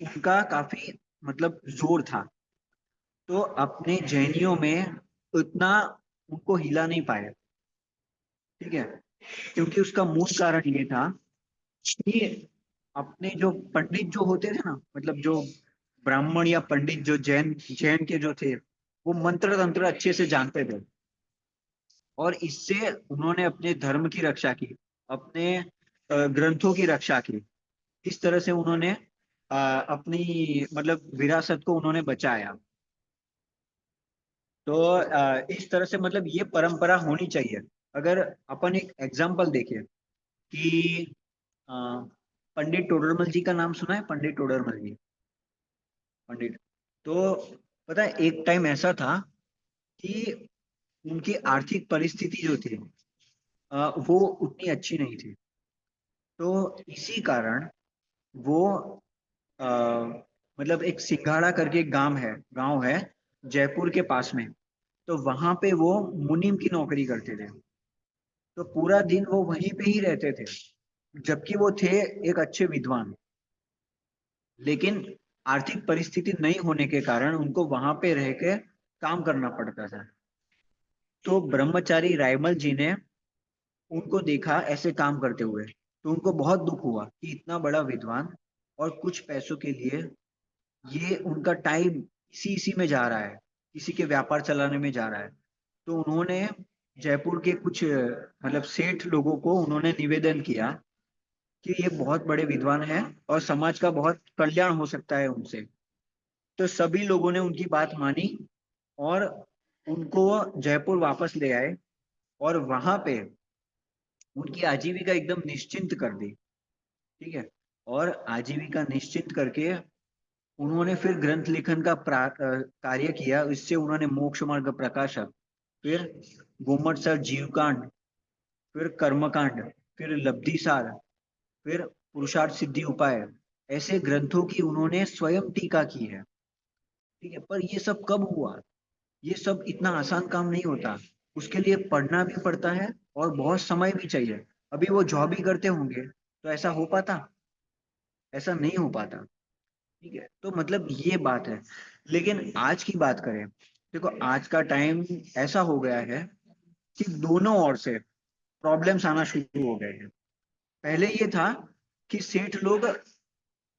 उनका काफी मतलब जोर था। तो अपने जैनियों में उतना उनको हिला नहीं पाए। ठीक है, क्योंकि उसका मूल कारण ये था कि अपने जो पंडित जो होते थे ना, मतलब जो ब्राह्मण या पंडित जो जैन जैन के जो थे, वो मंत्र तंत्र अच्छे से जानते थे, और इससे उन्होंने अपने धर्म की रक्षा की, अपने ग्रंथों की रक्षा की। इस तरह से उन्होंने अपनी मतलब विरासत को उन्होंने बचाया। तो इस तरह से मतलब ये परंपरा होनी चाहिए। अगर अपन एक एग्जाम्पल देखें कि अ, पंडित टोडरमल जी का नाम सुना है, पंडित टोडरमल जी, पंडित, तो पता है एक टाइम ऐसा था कि उनकी आर्थिक परिस्थिति जो थी वो उतनी अच्छी नहीं थी। तो इसी कारण वो अ, मतलब एक सिंघाड़ा करके एक गांव है जयपुर के पास में, तो वहां पे वो मुनीम की नौकरी करते थे। तो पूरा दिन वो वहीं पे ही रहते थे, जबकि वो थे एक अच्छे विद्वान, लेकिन आर्थिक परिस्थिति नहीं होने के कारण उनको वहां पे रह के काम करना पड़ता था। तो ब्रह्मचारी रायमल जी ने उनको देखा ऐसे काम करते हुए, तो उनको बहुत दुख हुआ कि इतना बड़ा विद्वान और कुछ पैसों के लिए ये उनका टाइम इसी इसी में जा रहा है, किसी के व्यापार चलाने में जा रहा है। तो उन्होंने जयपुर के कुछ मतलब सेठ लोगों को उन्होंने निवेदन किया कि ये बहुत बड़े विद्वान हैं और समाज का बहुत कल्याण हो सकता है उनसे। तो सभी लोगों ने उनकी बात मानी और उनको जयपुर वापस ले आए, और वहां पे उनकी आजीविका एकदम निश्चिंत कर दी। ठीक है, और आजीविका निश्चित करके उन्होंने फिर ग्रंथ लिखन का कार्य किया। इससे उन्होंने मोक्ष मार्ग प्रकाशक, फिर गोमटसर जीवकांड, फिर कर्मकांड, फिर लब्धिसार, फिर पुरुषार्थ सिद्धि उपाय, ऐसे ग्रंथों की उन्होंने स्वयं टीका की है। ठीक है, पर ये सब कब हुआ? ये सब इतना आसान काम नहीं होता, उसके लिए पढ़ना भी पड़ता है और बहुत समय भी चाहिए। अभी वो जॉब ही करते होंगे तो ऐसा हो पाता? ऐसा नहीं हो पाता। ठीक है, तो मतलब ये बात है। लेकिन आज की बात करें, देखो आज का टाइम ऐसा हो गया है कि दोनों ओर से प्रॉब्लम्स आना शुरू हो गए हैं। पहले ये था कि सेठ लोग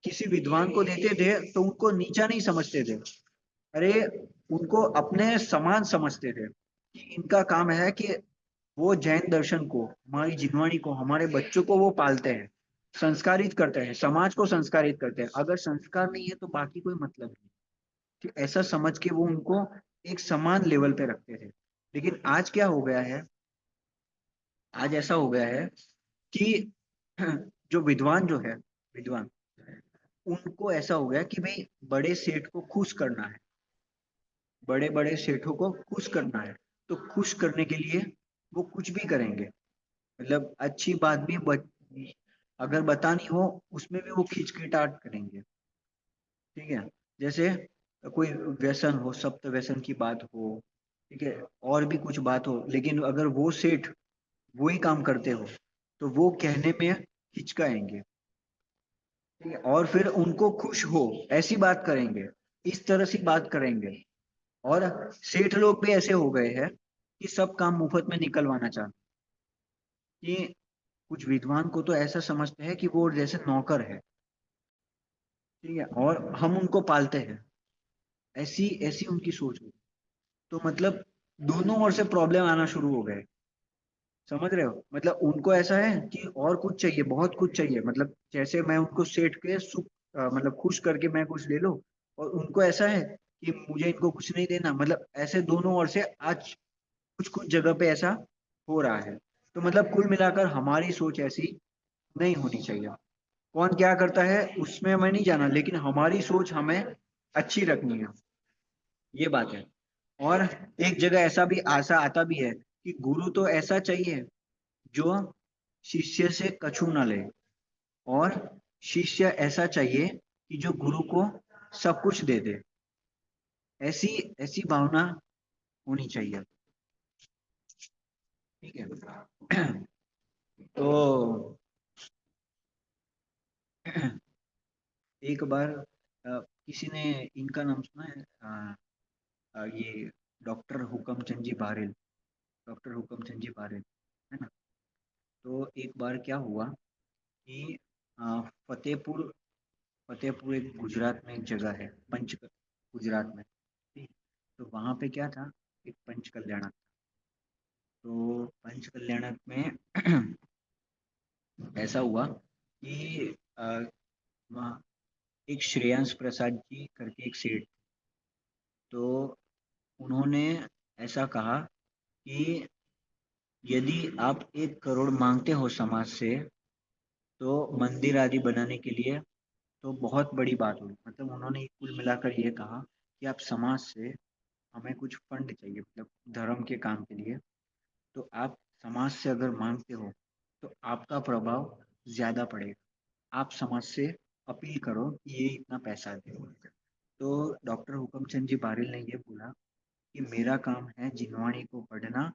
किसी विद्वान को देते थे तो उनको नीचा नहीं समझते थे, अरे उनको अपने समान समझते थे कि इनका काम है कि वो जैन दर्शन को, हमारी जिनवाणी को, हमारे बच्चों को वो पालते हैं, संस्कारित करते हैं, समाज को संस्कारित करते हैं। अगर संस्कार नहीं है तो बाकी कोई मतलब नहीं। कि ऐसा समझ के वो उनको एक समान लेवल पे रखते थे। लेकिन आज क्या हो गया है, आज ऐसा हो गया है कि जो विद्वान जो है, विद्वान, उनको ऐसा हो गया कि भाई बड़े सेठ को खुश करना है, बड़े बड़े सेठों को खुश करना है, तो खुश करने के लिए वो कुछ भी करेंगे। मतलब अच्छी बात भी अगर बतानी हो उसमें भी वो खिचखिटाहट करेंगे। ठीक है, जैसे कोई व्यसन हो, सप्त व्यसन की बात हो, ठीक है, और भी कुछ बात हो, लेकिन अगर वो सेठ वही काम करते हो तो वो कहने में हिचकाएंगे। ठीक है, और फिर उनको खुश हो ऐसी बात करेंगे, इस तरह से बात करेंगे। और सेठ लोग भी ऐसे हो गए हैं कि सब काम मुफ्त में निकलवाना चाहते हैं। कि कुछ विद्वान को तो ऐसा समझते हैं कि वो जैसे नौकर है, ठीक है, और हम उनको पालते हैं, ऐसी ऐसी उनकी सोच होती। तो मतलब दोनों ओर से प्रॉब्लम आना शुरू हो गए। समझ रहे हो, मतलब उनको ऐसा है कि और कुछ चाहिए, बहुत कुछ चाहिए, मतलब जैसे मैं उनको सेठ के सुख मतलब खुश करके मैं कुछ ले लो, और उनको ऐसा है कि मुझे इनको कुछ नहीं देना। मतलब ऐसे दोनों ओर से आज कुछ कुछ जगह पे ऐसा हो रहा है। तो मतलब कुल मिलाकर हमारी सोच ऐसी नहीं होनी चाहिए। कौन क्या करता है उसमें मैं नहीं जाना, लेकिन हमारी सोच हमें अच्छी रखनी है, ये बात है। और एक जगह ऐसा भी आशा आता भी है कि गुरु तो ऐसा चाहिए जो शिष्य से कछु न ले, और शिष्य ऐसा चाहिए कि जो गुरु को सब कुछ दे दे। ऐसी ऐसी भावना होनी चाहिए। ठीक है। तो एक बार किसी ने इनका नाम सुना है, ये डॉक्टर हुकमचंद जी बारेल, डॉक्टर हुकमचंद जी बारेल, है ना। तो एक बार क्या हुआ कि फतेहपुर, फतेहपुर एक गुजरात में एक जगह है, पंच गुजरात में, ठीक। तो वहाँ पे क्या था, एक पंच कल्याणक। तो पंच कल्याणक में ऐसा हुआ कि वहाँ एक श्रेयांश प्रसाद जी करके एक सेठ, तो उन्होंने ऐसा कहा कि यदि आप 1 करोड़ मांगते हो समाज से, तो मंदिर आदि बनाने के लिए, तो बहुत बड़ी बात हुई। मतलब उन्होंने कुल मिलाकर ये कहा कि आप समाज से, हमें कुछ फंड चाहिए, मतलब धर्म के काम के लिए, तो आप समाज से अगर मांगते हो तो आपका प्रभाव ज्यादा पड़ेगा। आप समाज से अपील करो कि ये इतना पैसा दे। तो डॉक्टर हुकमचंद जी बारिल ने ये बोला कि मेरा काम है जिनवाणी को पढ़ना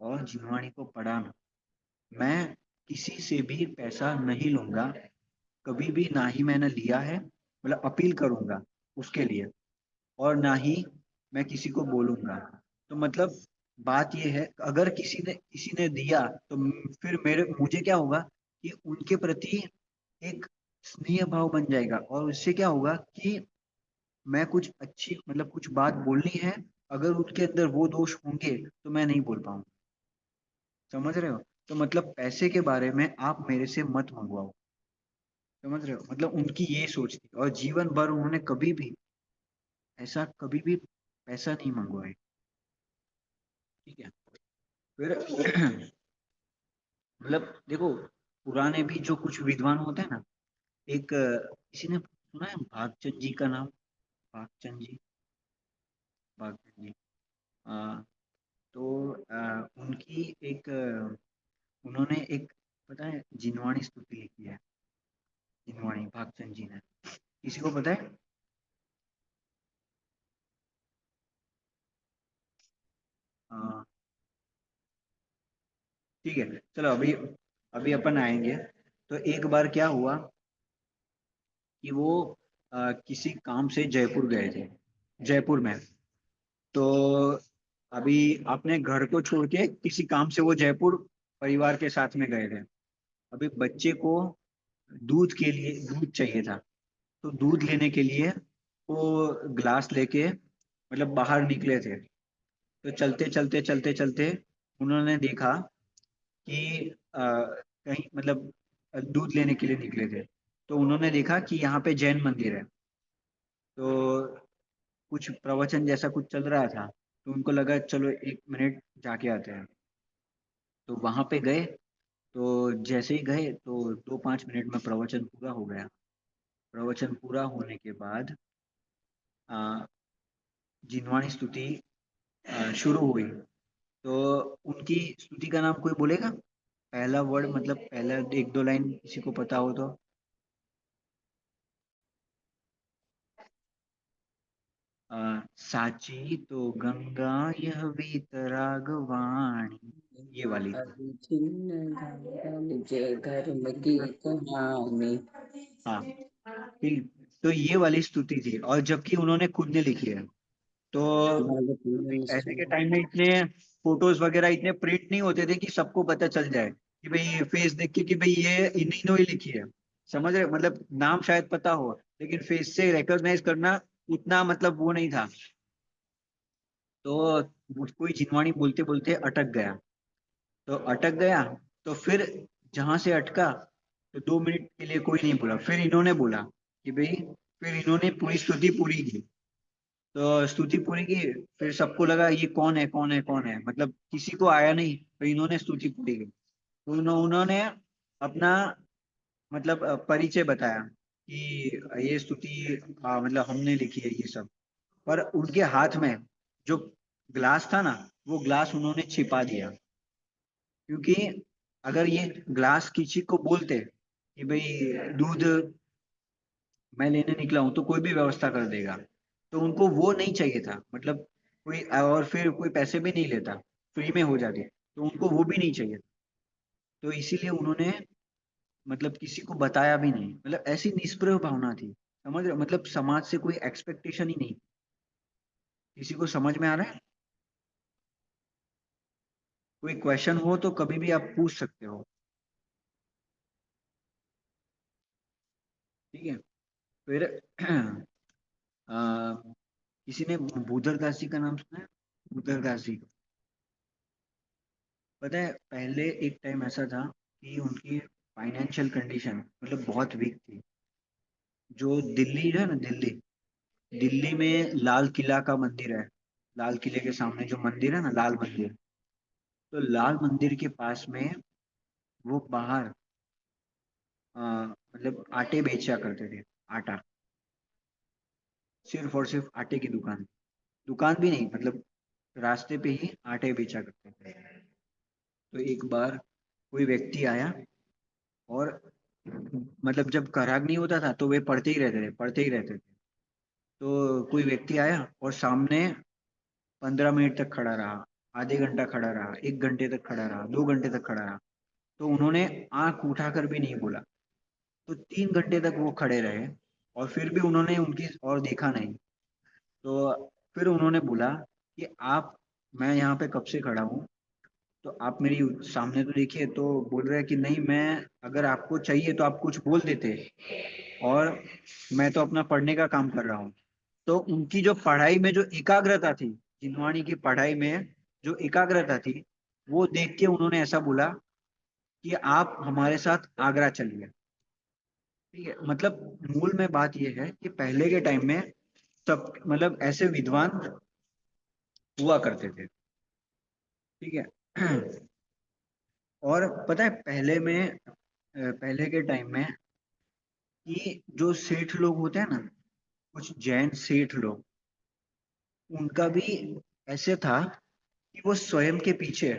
और जिनवाणी को पढ़ाना। मैं किसी से भी पैसा नहीं लूंगा, कभी भी ना ही मैंने लिया है, मतलब अपील करूंगा उसके लिए, और ना ही मैं किसी को बोलूंगा। तो मतलब बात ये है, अगर किसी ने दिया तो फिर मुझे क्या होगा कि उनके प्रति एक स्नेह भाव बन जाएगा, और उससे क्या होगा कि मैं कुछ अच्छी, मतलब कुछ बात बोलनी है, अगर उनके अंदर वो दोष होंगे तो मैं नहीं बोल पाऊंगा। समझ रहे हो। तो मतलब पैसे के बारे में आप मेरे से मत मंगवाओ। समझ रहे हो, मतलब उनकी ये सोच थी, और जीवन भर उन्होंने कभी भी ऐसा, कभी भी पैसा नहीं मंगवाए। ठीक है, फिर मतलब देखो, पुराने भी जो कुछ विद्वान होते हैं ना, एक किसी ने सुना है भागचंद जी का नाम, भागचंद जी, भागचंद जी, आ, तो उनकी एक उन्होंने एक, पता है, जिनवाणी स्तुति लिखी है, जिनवाणी भागचंद जी ने। किसी को पता है? आ, ठीक है, चलो अभी अभी अपन आएंगे। तो एक बार क्या हुआ कि वो किसी काम से जयपुर गए थे, जयपुर में। तो अभी अपने घर को छोड़ के किसी काम से वो जयपुर परिवार के साथ में गए थे। अभी बच्चे को दूध के लिए दूध चाहिए था, तो दूध लेने के लिए वो ग्लास लेके मतलब बाहर निकले थे। तो चलते चलते चलते चलते उन्होंने देखा कि कहीं मतलब दूध लेने के लिए निकले थे, तो उन्होंने देखा कि यहाँ पे जैन मंदिर है, तो कुछ प्रवचन जैसा कुछ चल रहा था, तो उनको लगा चलो 1 मिनट जाके आते हैं। तो वहां पे गए, तो जैसे ही गए तो 2-5 मिनट में प्रवचन पूरा हो गया। प्रवचन पूरा होने के बाद अ, जिनवाणी स्तुति शुरू हुई। तो उनकी स्तुति का नाम कोई बोलेगा? पहला वर्ड मतलब पहला 1-2 लाइन किसी को पता हो तो। साची तो गंगा यह वीतरागवाणी, ये वाली। अभी छिन्न निज धर्म की कहानी। हाँ, ठीक। तो ये वाली स्तुति थी, और जबकि उन्होंने खुद ने लिखी है। तो पहले के टाइम में इतने फोटोज वगैरह इतने प्रिंट नहीं होते थे कि सबको पता चल जाए कि भाई फेस देख के कि भाई ये इन्हीं ने ही लिखी है। समझ रहे? मतलब नाम शायद पता हो, लेकिन फेस से रिकॉग्नाइज करना उतना मतलब वो नहीं था। तो कोई जिनवाणी बोलते बोलते अटक गया। तो अटक गया, तो फिर जहां से अटका, तो 2 मिनट के लिए कोई नहीं बोला। फिर इन्होंने बोला कि भाई, फिर इन्होंने पूरी स्तुति पूरी की। तो स्तुति पूरी की, फिर सबको लगा ये कौन है, कौन है, कौन है, मतलब किसी को आया नहीं, तो इन्होंने स्तुति पूरी की। तो उन्होंने अपना मतलब परिचय बताया कि ये स्तुति मतलब हमने लिखी है ये सब। पर उनके हाथ में जो ग्लास था ना, वो ग्लास उन्होंने छिपा दिया, क्योंकि अगर ये ग्लास किसी को बोलते कि भाई दूध मैं लेने निकला हूं, तो कोई भी व्यवस्था कर देगा। तो उनको वो नहीं चाहिए था, मतलब कोई, और फिर कोई पैसे भी नहीं लेता, फ्री में हो जाती, तो उनको वो भी नहीं चाहिए था। तो इसीलिए उन्होंने मतलब किसी को बताया भी नहीं, मतलब ऐसी निष्प्रह भावना थी। समझ रहे हो? मतलब समाज से कोई एक्सपेक्टेशन ही नहीं। किसी को समझ में आ रहा है? कोई क्वेश्चन हो तो कभी भी आप पूछ सकते हो। ठीक है। फिर किसी ने बुदरदास जी का नाम सुना है? बुदरदास जी। पता है, पहले एक टाइम ऐसा था कि उनकी फाइनेंशियल कंडीशन मतलब बहुत वीक थी। जो दिल्ली है ना, दिल्ली, दिल्ली में लाल किला का मंदिर है। लाल किले के सामने जो मंदिर है ना, लाल मंदिर, तो लाल मंदिर के पास में वो बाहर मतलब आटे बेचा करते थे। आटा, सिर्फ और सिर्फ आटे की दुकान। दुकान भी नहीं, मतलब रास्ते पे ही आटे बेचा करते थे। तो एक बार कोई व्यक्ति आया, और मतलब जब कराग नहीं होता था तो वे पढ़ते ही रहते थे, पढ़ते ही रहते थे। तो कोई व्यक्ति आया और सामने 15 मिनट तक खड़ा रहा, आधे घंटा खड़ा रहा, 1 घंटे तक खड़ा रहा, 2 घंटे तक खड़ा रहा। तो उन्होंने आंख उठाकर भी नहीं बोला। तो 3 घंटे तक वो खड़े रहे, और फिर भी उन्होंने उनकी और देखा नहीं। तो फिर उन्होंने बोला कि आप, मैं यहाँ पे कब से खड़ा हूँ, तो आप मेरी सामने तो देखिए। तो बोल रहे हैं कि नहीं, मैं, अगर आपको चाहिए तो आप कुछ बोल देते, और मैं तो अपना पढ़ने का काम कर रहा हूँ। तो उनकी जो पढ़ाई में जो एकाग्रता थी, जिनवाणी की पढ़ाई में जो एकाग्रता थी, वो देख के उन्होंने ऐसा बोला कि आप हमारे साथ आगरा चलिए। ठीक है, मतलब मूल में बात यह है कि पहले के टाइम में सब मतलब ऐसे विद्वान हुआ करते थे। ठीक है। और पता है, पहले के टाइम में कि जो सेठ लोग होते हैं ना, कुछ जैन सेठ लोग, उनका भी ऐसे था कि वो स्वयं के पीछे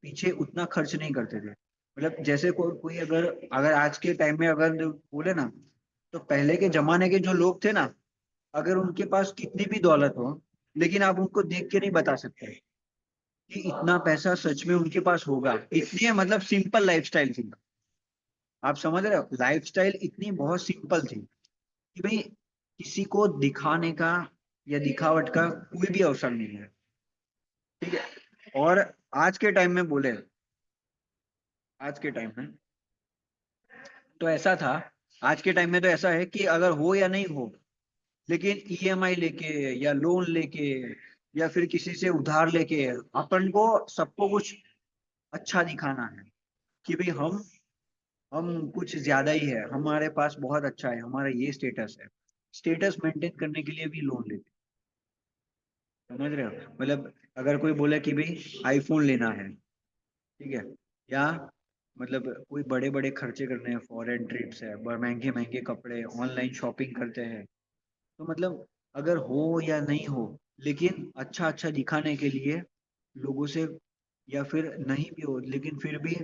पीछे उतना खर्च नहीं करते थे। मतलब जैसे कोई अगर अगर आज के टाइम में अगर बोले ना, तो पहले के जमाने के जो लोग थे ना, अगर उनके पास कितनी भी दौलत हो, लेकिन आप उनको देख के नहीं बता सकते कि इतना पैसा सच में उनके पास होगा। इतनी मतलब सिंपल लाइफस्टाइल थी। आप समझ रहे हो? लाइफस्टाइल इतनी बहुत सिंपल थी कि भाई किसी को दिखाने का या दिखावट का कोई भी अवसर नहीं है। ठीक है। और आज के टाइम में बोले, आज के टाइम में तो ऐसा था, आज के टाइम में तो ऐसा है कि अगर हो या नहीं हो, लेकिन ईएमआई लेके या लोन लेके या फिर किसी से उधार लेके अपन को सबको कुछ अच्छा दिखाना है कि भाई हम कुछ ज्यादा ही है, हमारे पास बहुत अच्छा है, हमारा ये स्टेटस है। स्टेटस मेंटेन करने के लिए भी लोन लेते हैं, समझ रहे हो? मतलब अगर कोई बोले कि भाई आईफोन लेना है, ठीक है, या मतलब कोई बड़े बड़े खर्चे करने हैं, फॉरेन ट्रिप्स है, महंगे महंगे कपड़े, ऑनलाइन शॉपिंग करते हैं, तो मतलब अगर हो या नहीं हो, लेकिन अच्छा अच्छा दिखाने के लिए लोगों से, या फिर नहीं भी हो लेकिन फिर भी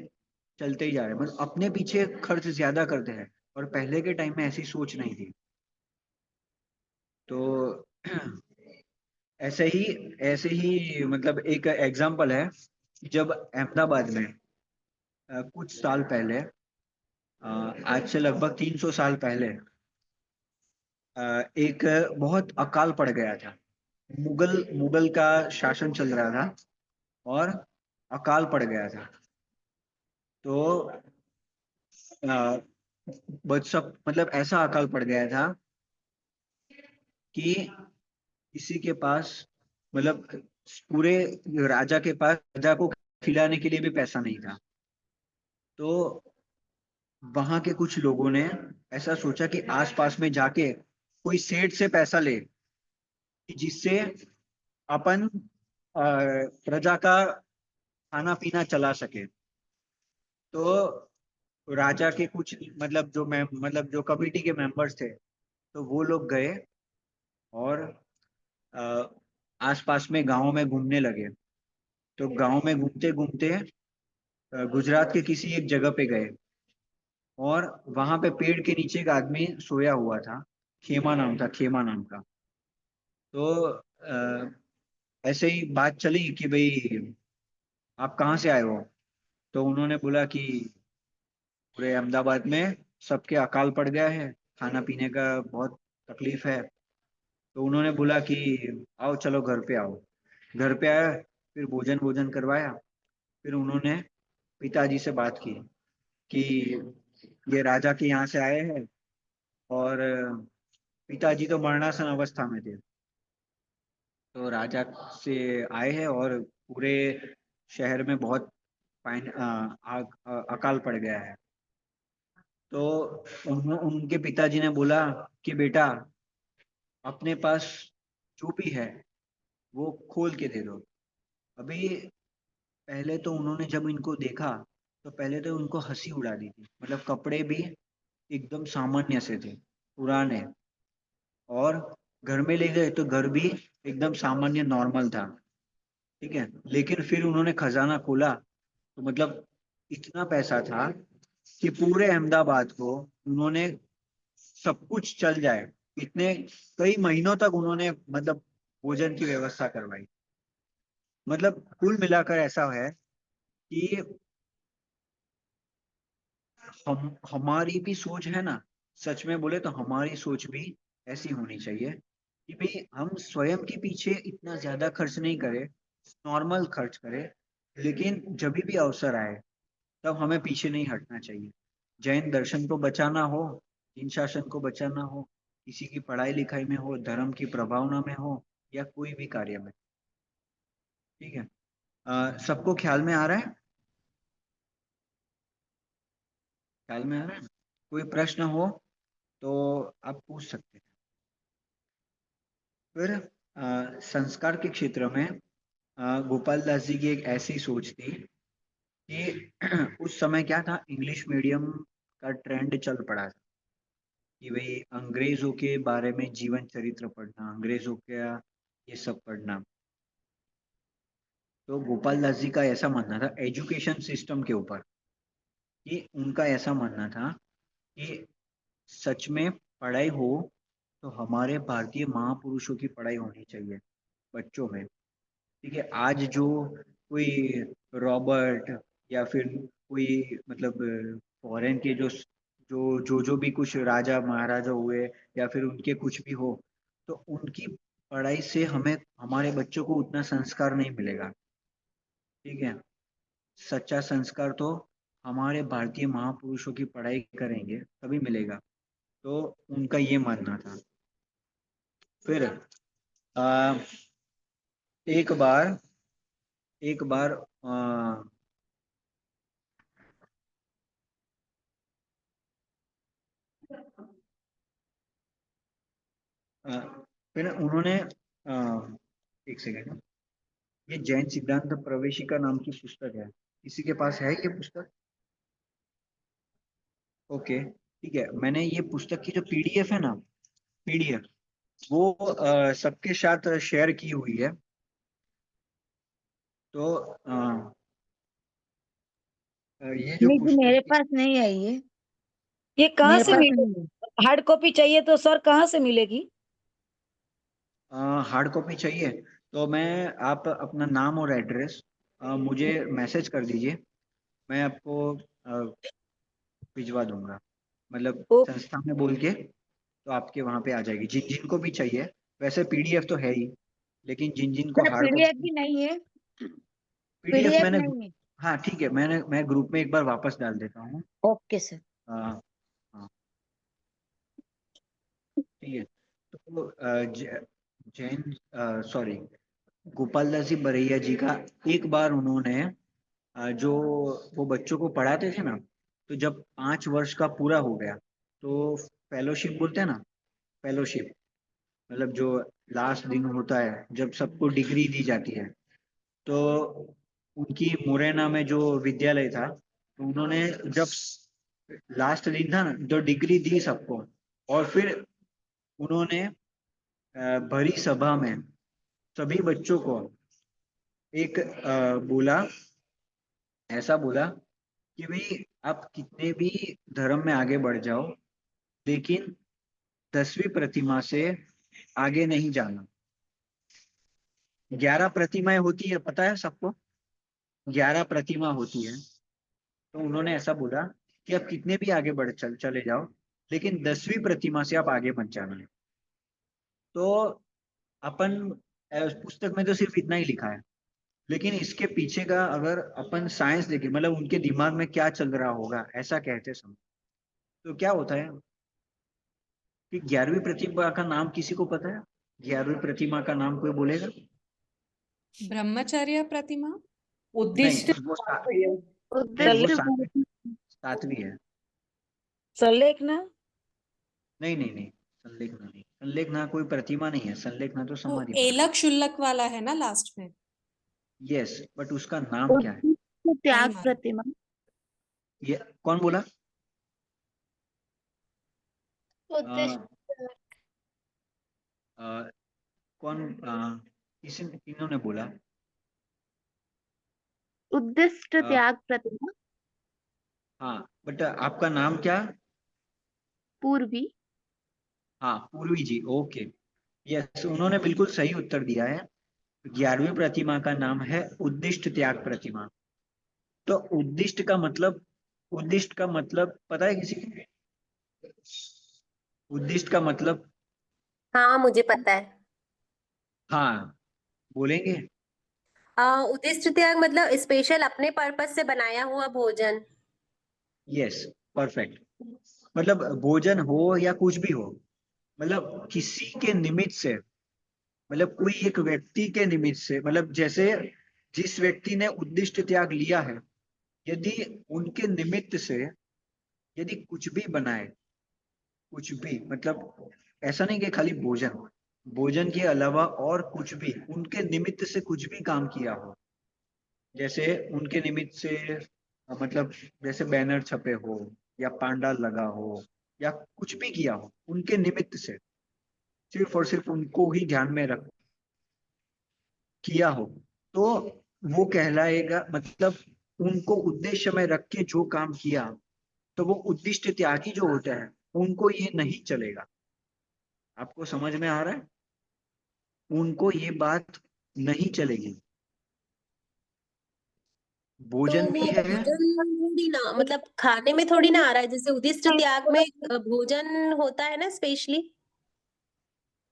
चलते ही जा रहे हैं, मतलब अपने पीछे खर्च ज्यादा करते हैं। और पहले के टाइम में ऐसी सोच नहीं थी। तो ऐसे ही मतलब एक एग्जांपल है, जब अहमदाबाद में कुछ साल पहले, आज से लगभग 300 साल पहले, एक बहुत अकाल पड़ गया था। मुगल मुगल का शासन चल रहा था और अकाल पड़ गया था। तो बच सब मतलब ऐसा अकाल पड़ गया था कि किसी के पास मतलब पूरे राजा के पास राजा को खिलाने के लिए भी पैसा नहीं था। तो वहां के कुछ लोगों ने ऐसा सोचा कि आसपास में जाके कोई सेठ से पैसा ले, कि जिससे अपन प्रजा का खाना पीना चला सके। तो राजा के कुछ मतलब जो कमिटी के मेंबर्स थे, तो वो लोग गए और अ, आसपास में गांव में घूमने लगे। तो गांव में घूमते घूमते गुजरात के किसी एक जगह पे गए, और वहां पे पेड़ के नीचे एक आदमी सोया हुआ था। खेमा नाम था, खेमा नाम का। तो ऐसे ही बात चली कि भाई आप कहाँ से आए हो? तो उन्होंने बोला कि पूरे अहमदाबाद में सबके अकाल पड़ गया है, खाना पीने का बहुत तकलीफ है। तो उन्होंने बोला कि आओ चलो घर पे आओ। घर पे आया, फिर भोजन भोजन करवाया। फिर उन्होंने पिताजी से बात की कि ये राजा के यहाँ से आए हैं, और पिताजी तो मरणासन अवस्था में थे। तो राजा से आए हैं और पूरे शहर में बहुत अकाल पड़ गया है। तो उनके पिताजी ने बोला कि बेटा, अपने पास जो भी है वो खोल के दे दो। अभी पहले तो उन्होंने जब इनको देखा, तो पहले तो उनको हंसी उड़ा दी थी। मतलब कपड़े भी एकदम सामान्य से थे, पुराने। और घर में ले गए तो घर भी एकदम सामान्य नॉर्मल था, ठीक है। लेकिन फिर उन्होंने खजाना खोला, तो मतलब इतना पैसा था कि पूरे अहमदाबाद को उन्होंने सब कुछ चल जाए, इतने कई महीनों तक उन्होंने मतलब भोजन की व्यवस्था करवाई। मतलब कुल मिलाकर ऐसा है कि हम हमारी भी सोच है ना, सच में बोले तो हमारी सोच भी ऐसी होनी चाहिए कि भाई हम स्वयं के पीछे इतना ज्यादा खर्च नहीं करें, नॉर्मल खर्च करें। लेकिन जब भी अवसर आए तब हमें पीछे नहीं हटना चाहिए। जैन दर्शन को बचाना हो, हिंद शासन को बचाना हो, किसी की पढ़ाई लिखाई में हो, धर्म की प्रभावना में हो, या कोई भी कार्य में, ठीक है। सबको ख्याल में आ रहा है? ख्याल में आ रहा है ना? कोई प्रश्न हो तो आप पूछ सकते हैं। फिर संस्कार के क्षेत्र में गोपाल दास जी की एक ऐसी सोच थी कि उस समय क्या था, इंग्लिश मीडियम का ट्रेंड चल पड़ा था कि भाई अंग्रेजों के बारे में जीवन चरित्र पढ़ना, अंग्रेजों का ये सब पढ़ना। तो गोपाल दास जी का ऐसा मानना था एजुकेशन सिस्टम के ऊपर, कि उनका ऐसा मानना था कि सच में पढ़ाई हो तो हमारे भारतीय महापुरुषों की पढ़ाई होनी चाहिए बच्चों में, ठीक है। आज जो कोई रॉबर्ट, या फिर कोई मतलब फॉरेन के जो भी कुछ राजा महाराजा हुए, या फिर उनके कुछ भी हो, तो उनकी पढ़ाई से हमें हमारे बच्चों को उतना संस्कार नहीं मिलेगा, ठीक है। सच्चा संस्कार तो हमारे भारतीय महापुरुषों की पढ़ाई करेंगे तभी मिलेगा। तो उनका ये मानना था। फिर आ, एक बार फिर उन्होंने एक सेकेंड, ये जैन सिद्धांत प्रवेशिका नाम की पुस्तक है, किसी के पास है ये पुस्तक? ओके ठीक है, मैंने ये पुस्तक की जो पीडीएफ है ना, पीडीएफ वो सबके साथ शेयर की हुई है। तो ये जो नहीं जी, मेरे पुस्तक पास नहीं है ये कहाँ मेरे से पास मिले? नहीं है। हार्ड कॉपी चाहिए तो सर कहाँ से मिलेगी? हार्ड कॉपी चाहिए तो मैं, आप अपना नाम और एड्रेस मुझे मैसेज कर दीजिए, मैं आपको भिजवा दूंगा, मतलब ओ, संस्था में बोल के, तो आपके वहाँ पे आ जाएगी जिन जिन को भी चाहिए। वैसे पीडीएफ तो है ही, लेकिन जिन जिन को सर हार्ड पीडीएफ कॉपी, भी नहीं है, पीडीएफ पीडीएफ मैंने, नहीं है। हाँ ठीक है, मैं ग्रुप में एक बार वापस डाल देता हूँ। Okay sir. हाँ हाँ, ठीक है। तो जैन, सॉरी, गोपाल दास जी बरैया जी का एक बार उन्होंने जो वो बच्चों को पढ़ाते थे ना, तो जब 5 वर्ष का पूरा हो गया तो फेलोशिप बोलते हैं ना, फेलोशिप मतलब जो लास्ट दिन होता है जब सबको डिग्री दी जाती है, तो उनकी मुरैना में जो विद्यालय था, तो उन्होंने जब लास्ट दिन था ना, जो डिग्री दी सबको, और फिर उन्होंने भरी सभा में सभी बच्चों को एक बोला, ऐसा बोला कि भाई आप कितने भी धर्म में आगे बढ़ जाओ, लेकिन 10वीं प्रतिमा से आगे नहीं जाना। 11 प्रतिमाएं होती है, पता है सबको, 11 प्रतिमा होती है। तो उन्होंने ऐसा बोला कि आप कितने भी आगे बढ़ चले जाओ, लेकिन 10वीं प्रतिमा से आप आगे मत जाना। तो अपन उस पुस्तक में तो सिर्फ इतना ही लिखा है, लेकिन इसके पीछे का अगर अपन साइंस देखें, मतलब उनके दिमाग में क्या चल रहा होगा ऐसा कहते समय, तो क्या होता है कि 11वीं प्रतिमा का नाम किसी को पता है? 11वीं प्रतिमा का नाम कोई बोलेगा? ब्रह्मचर्य प्रतिमा। नहीं, उद्दिष्ट वो नहीं, वो उद्देश्य सातवीं है। संलेखना। नहीं नहीं नहीं, संलेखना नहीं, संलेखना कोई प्रतिमा नहीं है, संलेखना तो तो समाधि मार्ग। एलक शुल्लक वाला है ना लास्ट में। यस, बट उसका नाम क्या है? उद्देश्य त्याग नहीं मालूम। प्रतिमा। ये कौन बोला? उद्देश्य कौन, किसी इन्होंने बोला? उद्दिष्ट अ, त्याग प्रतिमा। हाँ, बट आपका नाम क्या? पूर्वी। हाँ, पूर्वी जी, ओके। यस, उन्होंने बिल्कुल सही उत्तर दिया है। 11वीं प्रतिमा का नाम है उद्दिष्ट त्याग प्रतिमा। तो उद्दिष्ट का मतलब पता है किसी को? उद्दिष्ट का मतलब, हाँ मुझे पता है। हाँ, बोलेंगे? उद्दिष्ट त्याग मतलब स्पेशल अपने पर्पस से बनाया हुआ भोजन। Yes, perfect. मतलब भोजन हो या कुछ भी हो, मतलब किसी के निमित्त से, मतलब कोई एक व्यक्ति के निमित्त से, मतलब जैसे जिस व्यक्ति ने उद्दिष्ट त्याग लिया है, यदि उनके निमित्त से यदि कुछ भी बनाए, कुछ भी मतलब ऐसा नहीं कि खाली भोजन, भोजन के अलावा और कुछ भी उनके निमित्त से कुछ भी काम किया हो, जैसे उनके निमित्त से मतलब जैसे बैनर छपे हो या पांडाल लगा हो या कुछ भी किया हो उनके निमित्त से, सिर्फ और सिर्फ उनको ही ध्यान में रख किया हो, तो वो कहलाएगा, मतलब उनको उद्देश्य में रख के जो काम किया, तो वो उद्दिष्ट त्यागी जो होता है, उनको ये नहीं चलेगा। आपको समझ में आ रहा है? उनको ये बात नहीं चलेगी। तो भोजन भी वो है, भोजन थोड़ी ना, मतलब खाने में थोड़ी ना आ रहा है, जैसे उद्दिष्ट त्याग में भोजन होता है ना स्पेशली।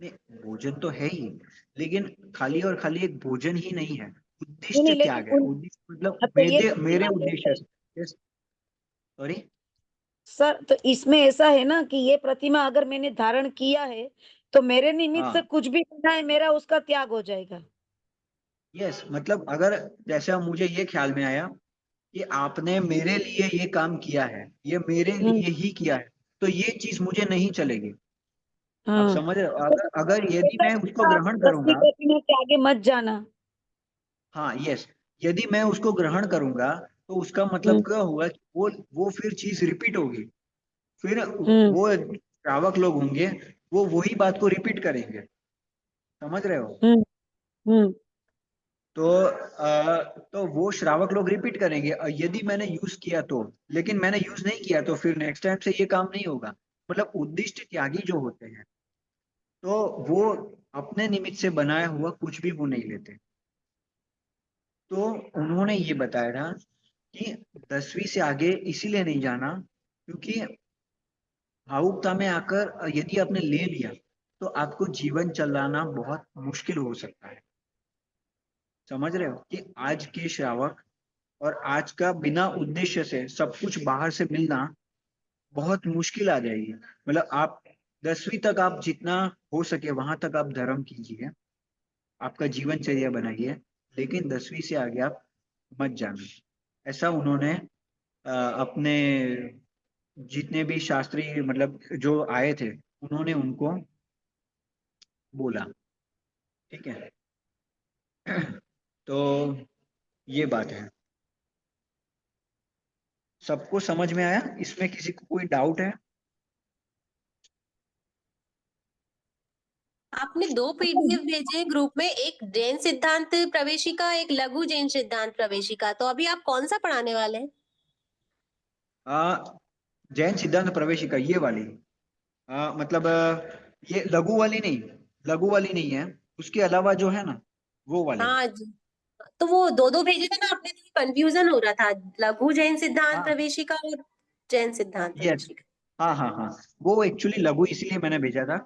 नहीं, भोजन तो है ही, लेकिन खाली और खाली एक भोजन ही नहीं है, नहीं उद्दिष्ट नहीं, लेकिन त्याग है। उद्दिष्ट मतलब तो ये मेरे उद्देश्य से, सॉरी। सर, तो इसमें ऐसा है ना कि ये प्रतिमा अगर मैंने धारण किया है तो मेरे निमित्त से हाँ, कुछ भी करना है मेरा, उसका त्याग हो जाएगा। यस, मतलब अगर जैसा मुझे ये ख्याल में आया कि आपने मेरे लिए ये काम किया है, ये मेरे हम्म। लिए ही किया है, तो ये चीज मुझे नहीं चलेगी। आप हाँ समझ रहे हो? अगर यदि मैं उसको ग्रहण दसवीं करूंगा, प्रतिमा के आगे मत जाना। हाँ यस, यदि मैं उसको ग्रहण करूंगा तो उसका मतलब क्या हुआ कि वो फिर चीज रिपीट होगी, फिर वो श्रावक लोग होंगे, वो वही बात को रिपीट करेंगे, समझ रहे हो? हम्म हम्म तो वो श्रावक लोग रिपीट करेंगे, और यदि मैंने यूज किया तो, लेकिन मैंने यूज नहीं किया तो फिर नेक्स्ट टाइम से ये काम नहीं होगा। मतलब उद्दिष्ट त्यागी जो होते हैं, तो वो अपने निमित्त से बनाया हुआ कुछ भी वो नहीं लेते। तो उन्होंने ये बताया था कि 10वीं से आगे इसीलिए नहीं जाना क्योंकि भावुकता में आकर यदि आपने ले लिया तो आपको जीवन चलाना बहुत मुश्किल हो सकता है। समझ रहे हो कि आज के श्रावक और आज का बिना उद्देश्य से सब कुछ बाहर से मिलना बहुत मुश्किल आ जाएगी। मतलब आप 10वीं तक आप जितना हो सके वहां तक आप धर्म कीजिए, आपका जीवनचर्या बनाइए, लेकिन 10वीं से आगे आप मत जाना। ऐसा उन्होंने अपने जितने भी शास्त्री मतलब जो आए थे उन्होंने उनको बोला। ठीक है। तो ये बात है। सबको समझ में आया? इसमें किसी को कोई डाउट है? आपने 2 पीडीएफ भेजे ग्रुप में, एक जैन सिद्धांत प्रवेशिका, एक लघु जैन सिद्धांत प्रवेशिका, तो अभी आप कौन सा पढ़ाने वाले हैं? जैन सिद्धांत प्रवेशिका ये वाली, मतलब ये लघु वाली नहीं है, उसके अलावा जो है ना वो वाली। हाँ जी, तो वो 2 भेजे थे ना आपने, तो कंफ्यूजन हो रहा था, लघु जैन सिद्धांत हाँ प्रवेशिका और जैन सिद्धांत यस, प्रवेशिका। हाँ हाँ हाँ, वो एक्चुअली लघु इसलिए मैंने भेजा था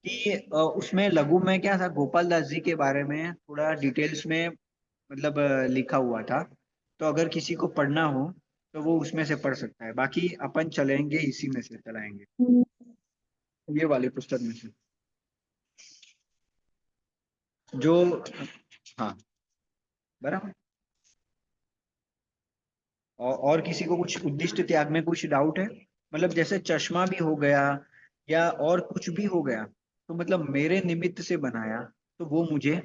कि उसमें लघु में क्या था, गोपाल दास जी के बारे में थोड़ा डिटेल्स में मतलब लिखा हुआ था। तो अगर किसी को पढ़ना हो तो वो उसमें से पढ़ सकता है, बाकी अपन चलेंगे इसी में से चलाएंगे, ये वाली पुस्तक में से जो, हाँ बराबर। और किसी को कुछ उद्दिष्ट त्याग में कुछ डाउट है? मतलब जैसे चश्मा भी हो गया या और कुछ भी हो गया, तो मतलब मेरे निमित्त से बनाया तो वो मुझे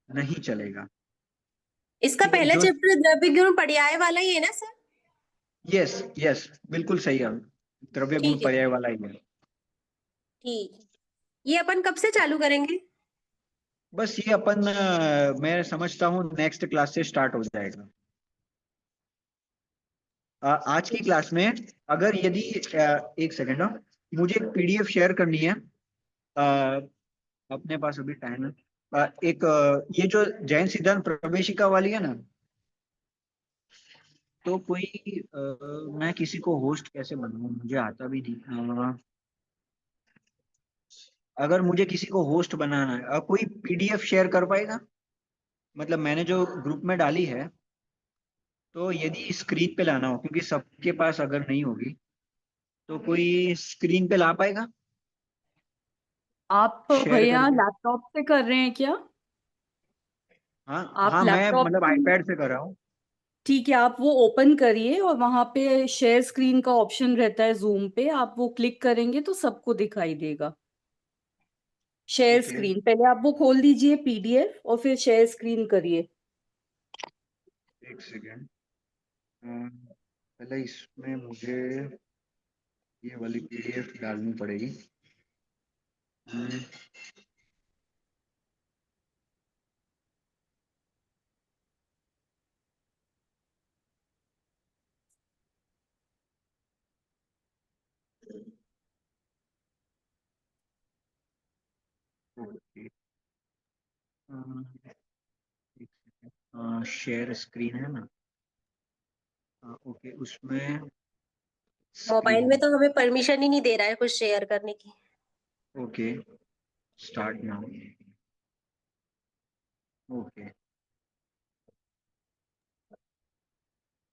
नहीं चलेगा। इसका ठीक है पहला जो, चैप्टर द्रव्य गुण पर्याय वाला ही है ना सर? यस यस बिल्कुल सही है, द्रव्य गुण ठीक है, पर्याय वाला ही है। ठीक है। ये अपन कब से चालू करेंगे? बस ये अपन मैं समझता हूँ नेक्स्ट क्लास से स्टार्ट हो जाएगा। आज की क्लास में अगर यदि एक सेकेंड, मुझे एक पीडीएफ शेयर करनी है। अ, अपने पास अभी टाइम है। एक ये जो जैन सिद्धांत प्रवेशिका वाली है ना, तो कोई मैं किसी को होस्ट कैसे बनाऊं, मुझे आता भी नहीं। अगर मुझे किसी को होस्ट बनाना है, कोई पीडीएफ शेयर कर पाएगा? मतलब मैंने जो ग्रुप में डाली है, तो यदि स्क्रीन पे लाना हो, क्योंकि सबके पास अगर नहीं होगी तो कोई स्क्रीन पे ला पाएगा आप शेयर भैया करके? लैपटॉप से कर रहे हैं क्या? हाँ आप हाँ, मैं लैपटॉप मतलब आईपैड से कर रहा हूँ। ठीक है, आप वो ओपन करिए और वहां पे शेयर स्क्रीन का ऑप्शन रहता है जूम पे, आप वो क्लिक करेंगे तो सबको दिखाई देगा। शेयर ओके, स्क्रीन पहले आप वो खोल दीजिए पीडीएफ और फिर शेयर स्क्रीन करिए। एक सेकेंड। पहले इसमें मुझे ये वाली पीडीएफ डालनी पड़ेगी। हम्म, ओके, शेयर स्क्रीन है ना? ओके, उसमें मोबाइल में स्क्रीन, तो हमें परमिशन ही नहीं दे रहा है कुछ शेयर करने की। Okay, start now. ओके,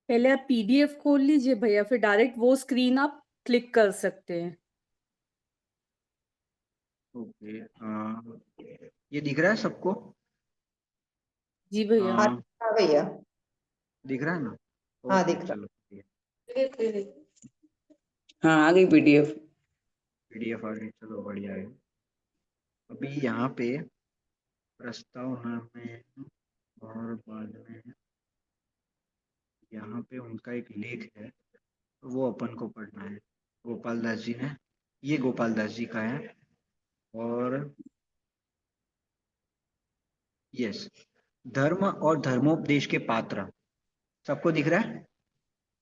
पहले आप पीडीएफ खोल लीजिए भैया, फिर डायरेक्ट वो स्क्रीन आप क्लिक कर सकते हैं। ओके, ये दिख रहा है सबको? जी भैया। हाँ, हाँ भैया। दिख रहा है ना? हाँ ओके दिख चलो, हाँ आ गई पीडीएफ। पीडीएफ आ गई, चलो बढ़िया है। अभी यहाँ पे प्रस्तावना में और बाद में यहाँ पे उनका एक लेख है, वो अपन को पढ़ना है। गोपाल दास जी ने, ये गोपाल दास जी का है। और यस, धर्म और धर्मोपदेश के पात्र, सबको दिख रहा है?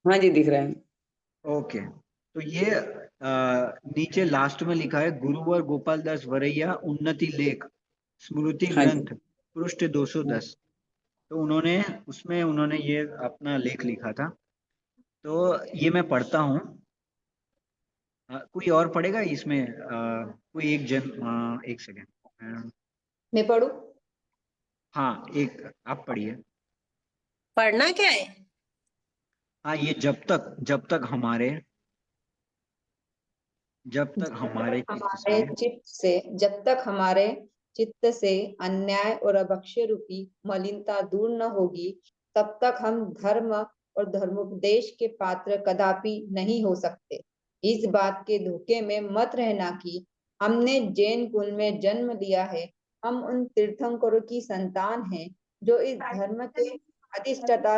हाँ जी, दिख रहा है। ओके, तो ये नीचे लास्ट में लिखा है गुरुवर गोपाल दास वरैया उन्नति लेख स्मृति हाँ जी। ग्रंथ पृष्ठ 210। तो उन्होंने ये अपना लेख लिखा था, तो ये मैं पढ़ता हूँ। कोई और पढ़ेगा इसमें? कोई एक एक सेकेंड। मैं पढ़ूं? हाँ, एक आप पढ़िए। पढ़ना क्या है? हाँ, ये जब तक हमारे जब तक हमारे चित्त से अन्याय और अभक्ष्य रूपी मलिनता दूर न होगी, तब तक हम धर्म और धर्मोपदेश के पात्र कदापि नहीं हो सकते। इस बात के धोखे में मत रहना कि हमने जैन कुल में जन्म लिया है। हम उन तीर्थंकरों की संतान हैं जो इस धर्म के अधिष्ठाता।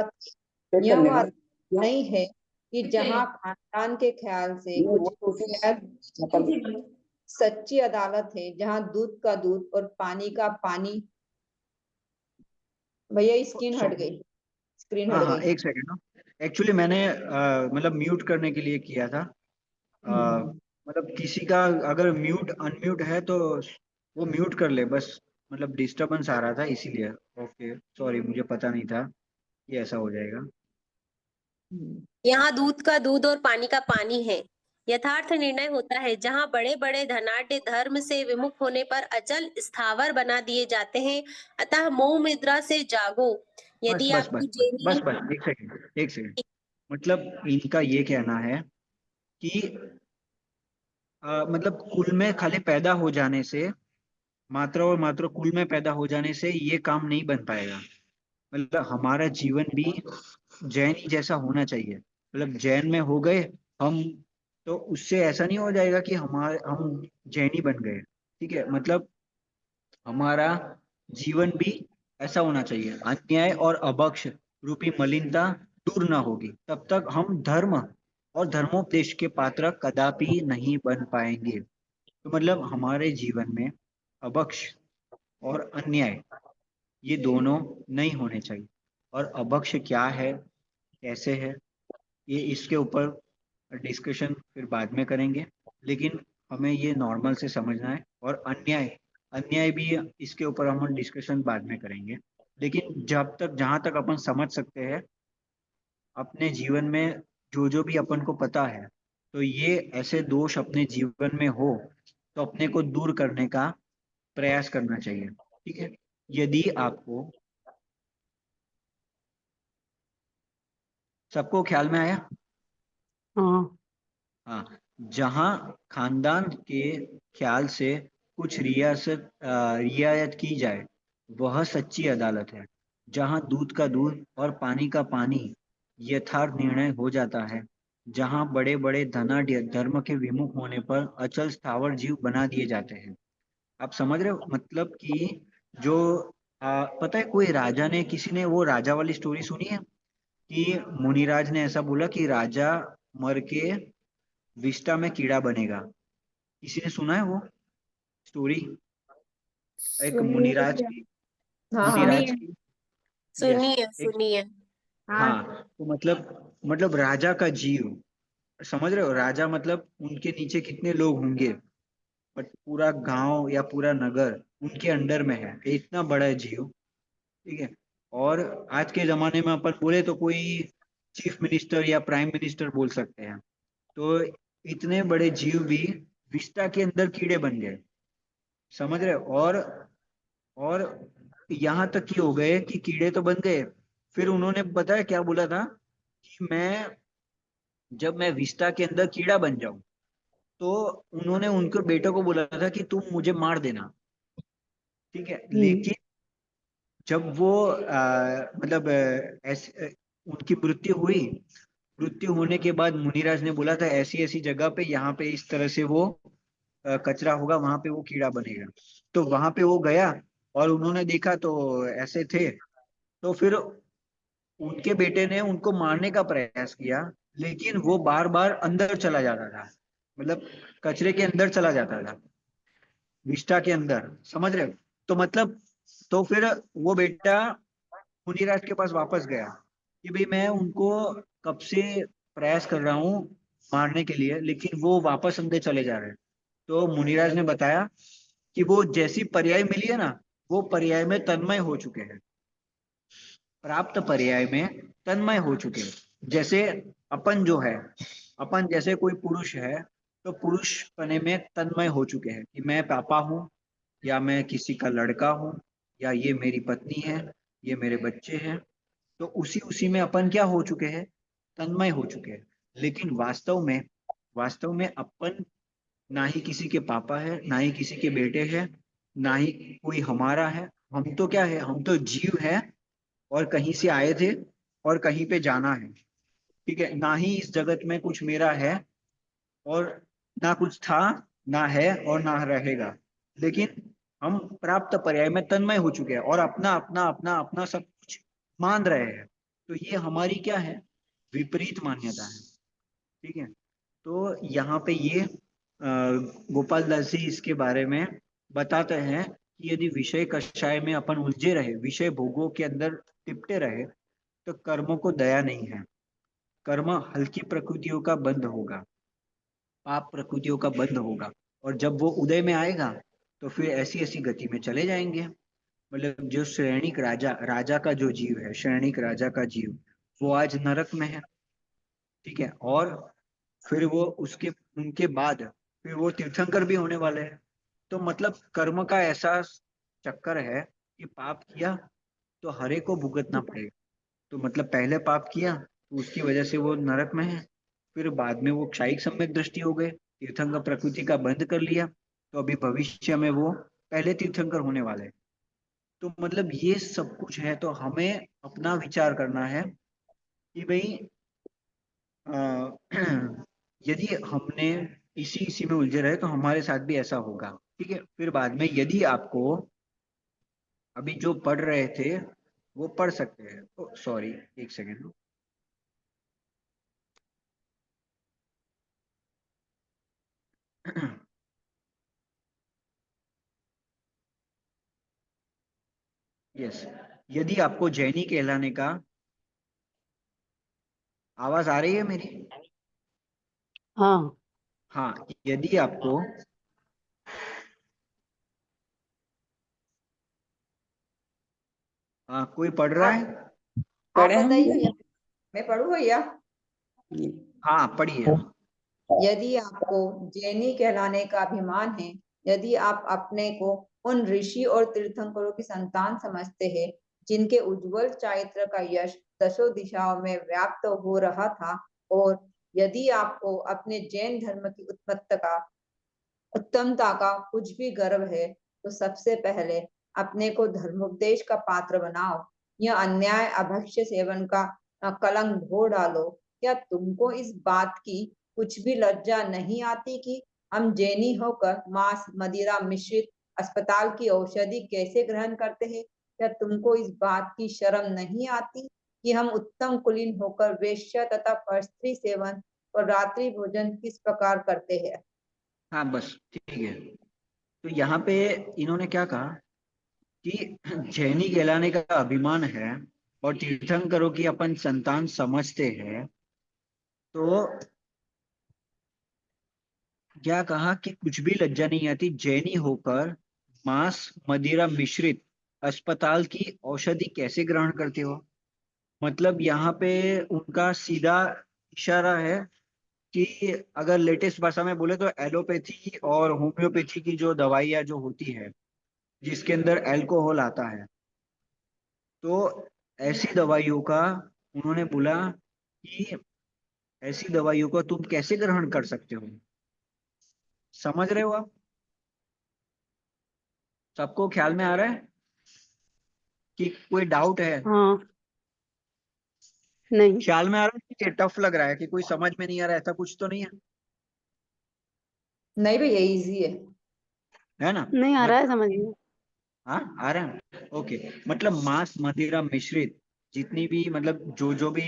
यह बात नहीं है कि जहाँ खानदान के ख्याल से कुछ सच्ची अदालत है, जहाँ दूध का दूध और पानी का पानी। भैया स्क्रीन हट गई। हाँ, एक सेकेंड। एक्चुअली मैंने मतलब म्यूट करने के लिए किया था। मतलब किसी का अगर म्यूट अनम्यूट है तो वो म्यूट कर ले बस, मतलब डिस्टरबेंस आ रहा था इसीलिए। ओके, सॉरी, मुझे पता नहीं था ये ऐसा हो जाएगा। यहाँ दूध का दूध और पानी का पानी है। यथार्थ निर्णय होता है जहाँ बड़े बड़े धनाढ्य धर्म से विमुख होने पर अचल स्थावर बना दिए जाते हैं। अतः मोह निद्रा से जागो। यदि बस आपको बस एक सेकेंड। मतलब इनका ये कहना है कि मतलब कुल में खाली पैदा हो जाने से, मात्रा और मात्रा कुल में पैदा हो जाने से ये काम नहीं बन पाएगा। मतलब हमारा जीवन भी जैन ही जैसा होना चाहिए। मतलब जैन में हो गए हम, तो उससे ऐसा नहीं हो जाएगा कि हम जैनी बन गए। ठीक है, मतलब हमारा जीवन भी ऐसा होना चाहिए, अन्याय और अभक्ष रूपी मलिनता दूर ना होगी तब तक हम धर्म और धर्मोपदेश के पात्र कदापि नहीं बन पाएंगे। तो मतलब हमारे जीवन में अभक्ष और अन्याय ये दोनों नहीं होने चाहिए। और अभक्ष क्या है, कैसे है, ये इसके ऊपर डिस्कशन फिर बाद में करेंगे, लेकिन हमें ये नॉर्मल से समझना है। और अन्याय अन्याय भी इसके ऊपर हम डिस्कशन बाद में करेंगे। लेकिन जहाँ तक अपन समझ सकते हैं अपने जीवन में, जो भी अपन को पता है, तो ये ऐसे दोष अपने जीवन में हो तो अपने को दूर करने का प्रयास करना चाहिए। ठीक है, यदि आपको सबको ख्याल में आया? हाँ। हाँ, जहाँ खानदान के ख्याल से कुछ रियायत की जाए वह सच्ची अदालत है। जहाँ दूध का दूध और पानी का पानी यथार्थ निर्णय हो जाता है। जहाँ बड़े बड़े धनाढ्य धर्म के विमुख होने पर अचल स्थावर जीव बना दिए जाते हैं। आप समझ रहे हो? मतलब कि जो पता है, कोई राजा ने, किसी ने वो राजा वाली स्टोरी सुनी है कि मुनिराज ने ऐसा बोला कि राजा मर के विष्टा में कीड़ा बनेगा। किसी ने सुना है वो स्टोरी? एक मुनिराज की, मुनिराज की, सुनिए एक, सुनिए। हाँ, तो मतलब राजा का जीव, समझ रहे हो? राजा मतलब उनके नीचे कितने लोग होंगे, बट पूरा गांव या पूरा नगर उनके अंडर में है, इतना बड़ा जीव। ठीक है, और आज के जमाने में अपन बोले तो कोई चीफ मिनिस्टर या प्राइम मिनिस्टर बोल सकते हैं। तो इतने बड़े जीव भी विस्टा के अंदर कीड़े बन गए, समझ रहे हो? और यहाँ तक कि हो गए कि कीड़े तो बन गए, फिर उन्होंने पता है क्या बोला था कि जब मैं विस्टा के अंदर कीड़ा बन जाऊं, तो उन्होंने उनके बेटों को बोला था कि तुम मुझे मार देना। ठीक है, लेकिन जब वो मतलब उनकी मृत्यु होने के बाद मुनिराज ने बोला था ऐसी ऐसी जगह पे, यहाँ पे इस तरह से वो कचरा होगा, वहां पे वो कीड़ा बनेगा। तो वहां पे वो गया और उन्होंने देखा तो ऐसे थे। तो फिर उनके बेटे ने उनको मारने का प्रयास किया, लेकिन वो बार बार अंदर चला जाता था, मतलब कचरे के अंदर चला जाता था, विष्टा के अंदर, समझ रहे हो? तो मतलब तो फिर वो बेटा मुनिराज के पास वापस गया कि भाई मैं उनको कब से प्रयास कर रहा हूँ मारने के लिए, लेकिन वो वापस अंदर चले जा रहे हैं। तो मुनिराज ने बताया कि वो जैसी पर्याय मिली है ना, वो पर्याय में तन्मय हो चुके हैं, प्राप्त पर्याय में तन्मय हो चुके हैं। जैसे अपन जो है, अपन जैसे कोई पुरुष है तो पुरुष पने में तन्मय हो चुके हैं कि मैं पापा हूँ, या मैं किसी का लड़का हूँ, या ये मेरी पत्नी है, ये मेरे बच्चे हैं। तो उसी उसी में अपन क्या हो चुके हैं, तन्मय हो चुके हैं। लेकिन वास्तव में अपन ना ही किसी के पापा है, ना ही किसी के बेटे हैं, ना ही कोई हमारा है। हम तो क्या है, हम तो जीव है और कहीं से आए थे और कहीं पे जाना है, ठीक है। ना ही इस जगत में कुछ मेरा है, और ना कुछ था, ना है और ना रहेगा। लेकिन हम प्राप्त पर्याय में तन्मय हो चुके हैं और अपना अपना अपना अपना सब कुछ मान रहे हैं। तो ये हमारी क्या है, विपरीत मान्यता है, ठीक है। तो यहाँ पे ये गोपाल दास जी इसके बारे में बताते हैं कि यदि विषय कषाय में अपन उलझे रहे, विषय भोगों के अंदर टिपटे रहे, तो कर्मों को दया नहीं है। कर्म हल्की प्रकृतियों का बंध होगा, पाप प्रकृतियों का बंध होगा, और जब वो उदय में आएगा तो फिर ऐसी ऐसी गति में चले जाएंगे। मतलब जो श्रेणिक राजा राजा का जो जीव है, श्रेणिक राजा का जीव, वो आज नरक में है, ठीक है। और फिर वो उसके उनके बाद फिर वो तीर्थंकर भी होने वाले हैं। तो मतलब कर्म का ऐसा चक्कर है कि पाप किया तो हरे को भुगतना पड़ेगा। तो मतलब पहले पाप किया तो उसकी वजह से वो नरक में है, फिर बाद में वो क्षायिक सम्यक दृष्टि हो गए, तीर्थंकर प्रकृति का बंध कर लिया, तो अभी भविष्य में वो पहले तीर्थंकर होने वाले हैं। तो मतलब ये सब कुछ है। तो हमें अपना विचार करना है कि भाई यदि हमने इसी इसी में उलझे रहे तो हमारे साथ भी ऐसा होगा, ठीक है। फिर बाद में यदि आपको अभी जो पढ़ रहे थे वो पढ़ सकते हैं। सॉरी, एक सेकेंड। यस, यदि आपको जैनी कहलाने का, आवाज आ रही है मेरी? हाँ हाँ, यदि आपको कोई पढ़ रहा है? आप पढ़े हम बताइए भैया, मैं पढ़ूँ भैया? हाँ, पढ़िए। यदि आपको जैनी कहलाने का अभिमान है, यदि आप अपने को उन ऋषि और तीर्थंकरों की संतान समझते हैं जिनके उज्जवल चारित्र का यश दशों दिशाओं में व्याप्त हो रहा था, और यदि आपको अपने जैन धर्म की उत्तमता का कुछ भी गर्व है, तो सबसे पहले अपने को धर्मोपदेश का पात्र बनाओ। यह अन्याय अभक्ष्य सेवन का कलंक धो डालो। क्या तुमको इस बात की कुछ भी लज्जा नहीं आती कि हम जैनी होकर मांस मदिरा मिश्रित अस्पताल की औषधि कैसे ग्रहण करते हैं? क्या तुमको इस बात की शर्म नहीं आती कि हम उत्तम कुलीन होकर वेश्या तथा परस्त्री सेवन और रात्रि भोजन किस प्रकार करते हैं? हाँ, बस ठीक है। तो यहाँ पे इन्होंने क्या कहा कि जैनी कहलाने का अभिमान है और तीर्थंकरों की अपन संतान समझते हैं। तो क्या कहा कि कुछ भी लज्जा नहीं आती जैनी होकर मांस मदिरा मिश्रित अस्पताल की औषधि कैसे ग्रहण करते हो। मतलब यहाँ पे उनका सीधा इशारा है कि अगर लेटेस्ट भाषा में बोले तो एलोपैथी और होम्योपैथी की जो दवाइयाँ जो होती है जिसके अंदर अल्कोहल आता है, तो ऐसी दवाइयों का उन्होंने बोला कि ऐसी दवाइयों को तुम कैसे ग्रहण कर सकते हो। समझ रहे हो आप? सबको ख्याल में आ रहा है कि कोई डाउट है? हाँ नहीं ख्याल में आ रहा है कि टफ लग रहा है, कि कोई समझ में नहीं आ रहा है, ऐसा कुछ तो नहीं है? नहीं भैया, इजी है। है ना? नहीं आ रहा है समझ में। हाँ आ रहा है, ओके। मतलब मांस मदिरा मिश्रित जितनी भी, मतलब जो भी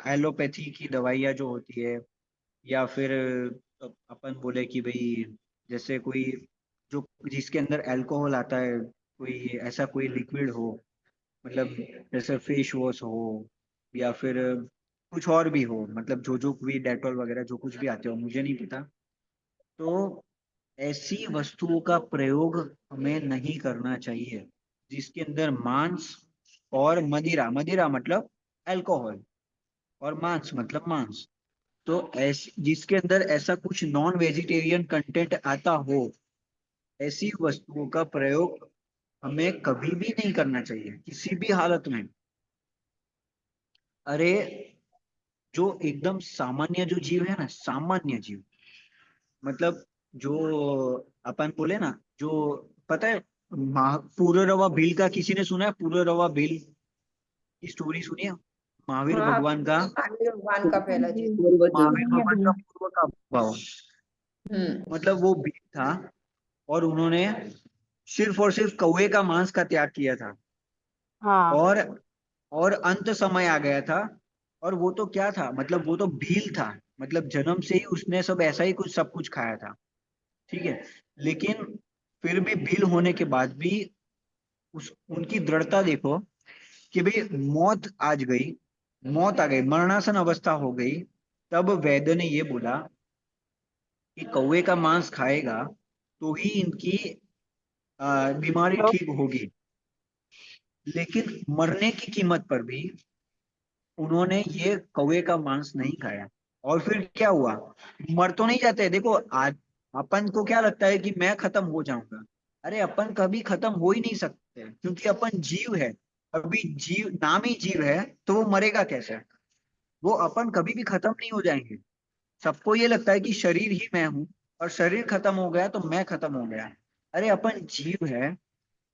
एलोपैथी की दवाइयाँ जो होती है, या फिर अपन बोले कि भाई जैसे कोई जो जिसके अंदर अल्कोहल आता है, कोई ऐसा कोई लिक्विड हो, मतलब जैसे फेस वॉश हो, या फिर कुछ और भी हो, मतलब जो भी डेटॉल वगैरह जो कुछ भी आते हो, मुझे नहीं पता। तो ऐसी वस्तुओं का प्रयोग हमें नहीं करना चाहिए जिसके अंदर मांस और मदिरा, मदिरा मतलब अल्कोहल, और मांस मतलब मांस, तो ऐसी जिसके अंदर ऐसा कुछ नॉन वेजिटेरियन कंटेंट आता हो, ऐसी वस्तुओं का प्रयोग हमें कभी भी नहीं करना चाहिए, किसी भी हालत में। अरे जो एकदम सामान्य जो जीव है ना, सामान्य जीव, मतलब जो अपन बोले ना, जो पता है, पूरे रवा भील का किसी ने सुना है? पूरे रवा भील की स्टोरी सुनी है? महावीर हाँ, भगवान का, महावीर भगवान का पहला जी। महावीर भगवान का पूर्व का भाव, हम्म। मतलब वो भील था और उन्होंने सिर्फ और सिर्फ कौवे का मांस का त्याग किया था। हाँ और अंत समय आ गया था, और वो तो क्या था, मतलब वो तो भील था, मतलब जन्म से ही उसने सब ऐसा ही कुछ सब कुछ खाया था, ठीक है। लेकिन फिर भी भील होने के बाद भी उस उनकी दृढ़ता देखो कि भाई मौत आज गई, मौत आ गई, मरणासन अवस्था हो गई, तब वैद्य ने ये बोला कि कौवे का मांस खाएगा तो ही इनकी बीमारी ठीक होगी। लेकिन मरने की कीमत पर भी उन्होंने ये कौवे का मांस नहीं खाया। और फिर क्या हुआ? मर तो नहीं जाते, देखो आज अपन को क्या लगता है कि मैं खत्म हो जाऊंगा, अरे अपन कभी खत्म हो ही नहीं सकते, क्योंकि अपन जीव है। अभी जीव, नाम ही जीव है, तो वो मरेगा कैसे? वो अपन कभी भी खत्म नहीं हो जाएंगे। सबको ये लगता है कि शरीर ही मैं हूं, और शरीर खत्म हो गया तो मैं खत्म हो गया। अरे अपन जीव है,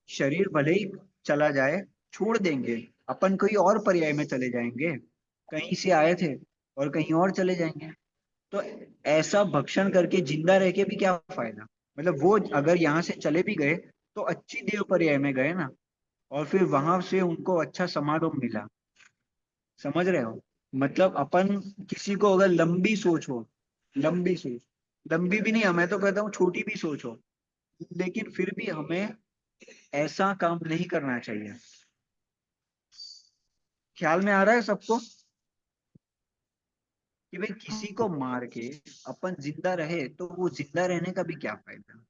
शरीर भले ही चला जाए, छोड़ देंगे, अपन कोई और पर्याय में चले जाएंगे, कहीं से आए थे और कहीं और चले जाएंगे। तो ऐसा भक्षण करके जिंदा रह के भी क्या फायदा? मतलब वो अगर यहाँ से चले भी गए तो अच्छी देव पर्याय में गए ना, और फिर वहां से उनको अच्छा समारोह मिला। समझ रहे हो? मतलब अपन किसी को अगर लंबी सोच हो, लंबी सोच, लंबी भी नहीं, मैं तो कहता हूँ छोटी भी सोच हो, लेकिन फिर भी हमें ऐसा काम नहीं करना चाहिए। ख्याल में आ रहा है सबको कि भाई किसी को मार के अपन जिंदा रहे तो वो जिंदा रहने का भी क्या फायदा?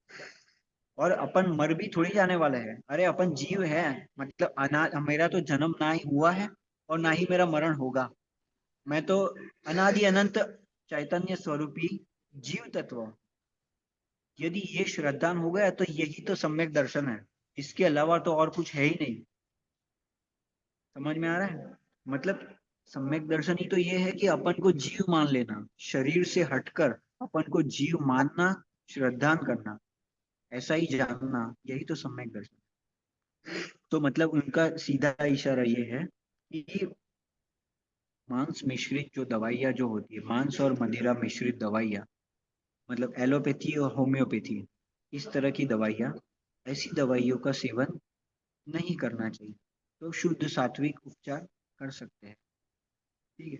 और अपन मर भी थोड़ी जाने वाले हैं, अरे अपन जीव है, मतलब मेरा तो जन्म ना ही हुआ है और ना ही मेरा मरण होगा। मैं तो अनादि अनंत चैतन्य स्वरूपी जीव तत्व हूं। यदि ये श्रद्धा हो गया तो यही तो सम्यक दर्शन है, इसके अलावा तो और कुछ है ही नहीं। समझ में आ रहा है? मतलब सम्यक दर्शन ही तो ये है कि अपन को जीव मान लेना, शरीर से हटकर अपन को जीव मानना, श्रद्धा करना, ऐसा ही जानना, यही तो सम्यक दर्शन। तो मतलब उनका सीधा इशारा ये है कि मांस मिश्रित जो दवाइयाँ जो होती है, मांस और मदिरा मिश्रित दवाइयाँ, मतलब एलोपैथी और होम्योपैथी, इस तरह की दवाइयाँ, ऐसी दवाइयों का सेवन नहीं करना चाहिए। तो शुद्ध सात्विक उपचार कर सकते हैं, ठीक है।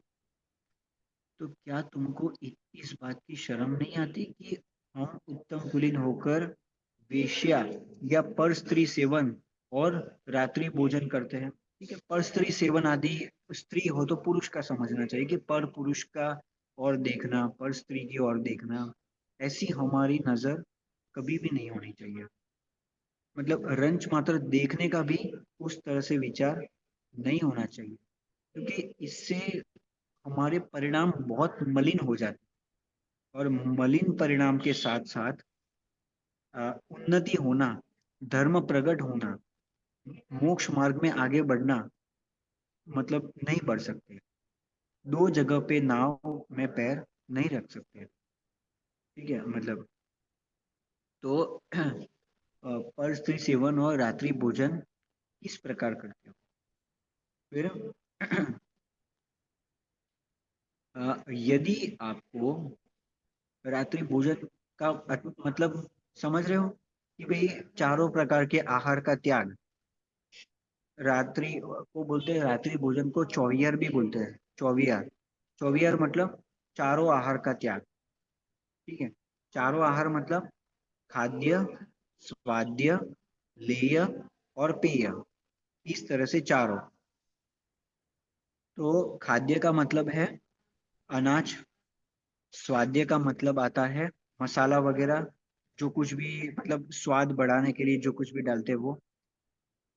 तो क्या तुमको इस बात की शर्म नहीं आती कि हम उत्तम कुलीन होकर वेश्या या पर स्त्री सेवन और रात्रि भोजन करते हैं? ठीक है, पर स्त्री सेवन आदि, स्त्री हो तो पुरुष का समझना चाहिए कि पर पुरुष का और देखना, पर स्त्री की ओर देखना, ऐसी हमारी नजर कभी भी नहीं होनी चाहिए। मतलब रंच मात्र देखने का भी उस तरह से विचार नहीं होना चाहिए, क्योंकि इससे हमारे परिणाम बहुत मलिन हो जाते हैं। और मलिन परिणाम के साथ साथ उन्नति होना, धर्म प्रकट होना, मोक्ष मार्ग में आगे बढ़ना, मतलब नहीं बढ़ सकते। दो जगह पे नाव में पैर नहीं रख सकते, ठीक है। मतलब तो पर स्त्री सेवन और रात्रि भोजन किस प्रकार करते हो? फिर यदि आपको रात्रि भोजन का मतलब समझ रहे हो कि भाई चारों प्रकार के आहार का त्याग। रात्रि को बोलते हैं, रात्रि भोजन को चौवियर भी बोलते हैं, चौवियर। चौवियर मतलब चारों आहार का त्याग। ठीक है, चारों आहार मतलब खाद्य, स्वाद्य, लेय और पेय, इस तरह से चारों। तो खाद्य का मतलब है अनाज, स्वाद्य का मतलब आता है मसाला वगैरह, जो कुछ भी मतलब स्वाद बढ़ाने के लिए जो कुछ भी डालते हैं वो।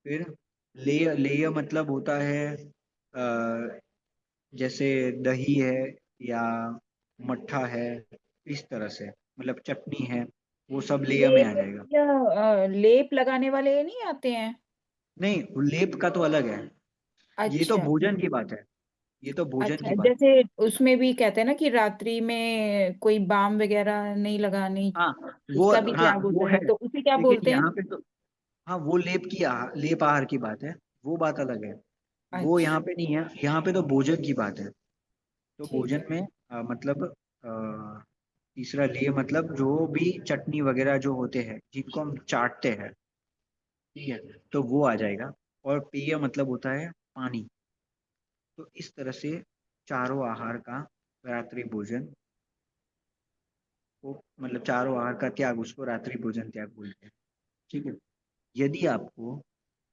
फिर लेय, लेय मतलब होता है जैसे दही है या मट्ठा है, इस तरह से, मतलब चटनी है, वो सब लेय में आ जाएगा। लेप लगाने वाले नहीं आते हैं? नहीं, लेप का तो अलग है, ये तो अच्छा भोजन की बात है, ये तो भोजन अच्छा, की बात। जैसे उसमें भी कहते हैं ना कि रात्रि में कोई बाम वगैरह नहीं लगानी, हाँ उसका भी हाँ त्याग वो होता है, है, तो उसे क्या लेकिन बोलते हैं? यहाँ पे तो, हाँ वो लेप आहार की बात है, वो बात अलग है। वो यहाँ अच्छा, पे नहीं है, यहाँ पे तो भोजन की बात है। तो ठीक भोजन है। में मतलब तीसरा लेय मतलब जो भी चटनी वगैरह जो होते हैं जिनको हम चाटते हैं, ठीक है, तो वो आ जाएगा। और पेय मतलब होता है पानी। तो इस तरह से चारों आहार का रात्रि भोजन को, मतलब चारों आहार का त्याग, उसको रात्रि भोजन त्याग बोलते हैं। ठीक है, यदि आपको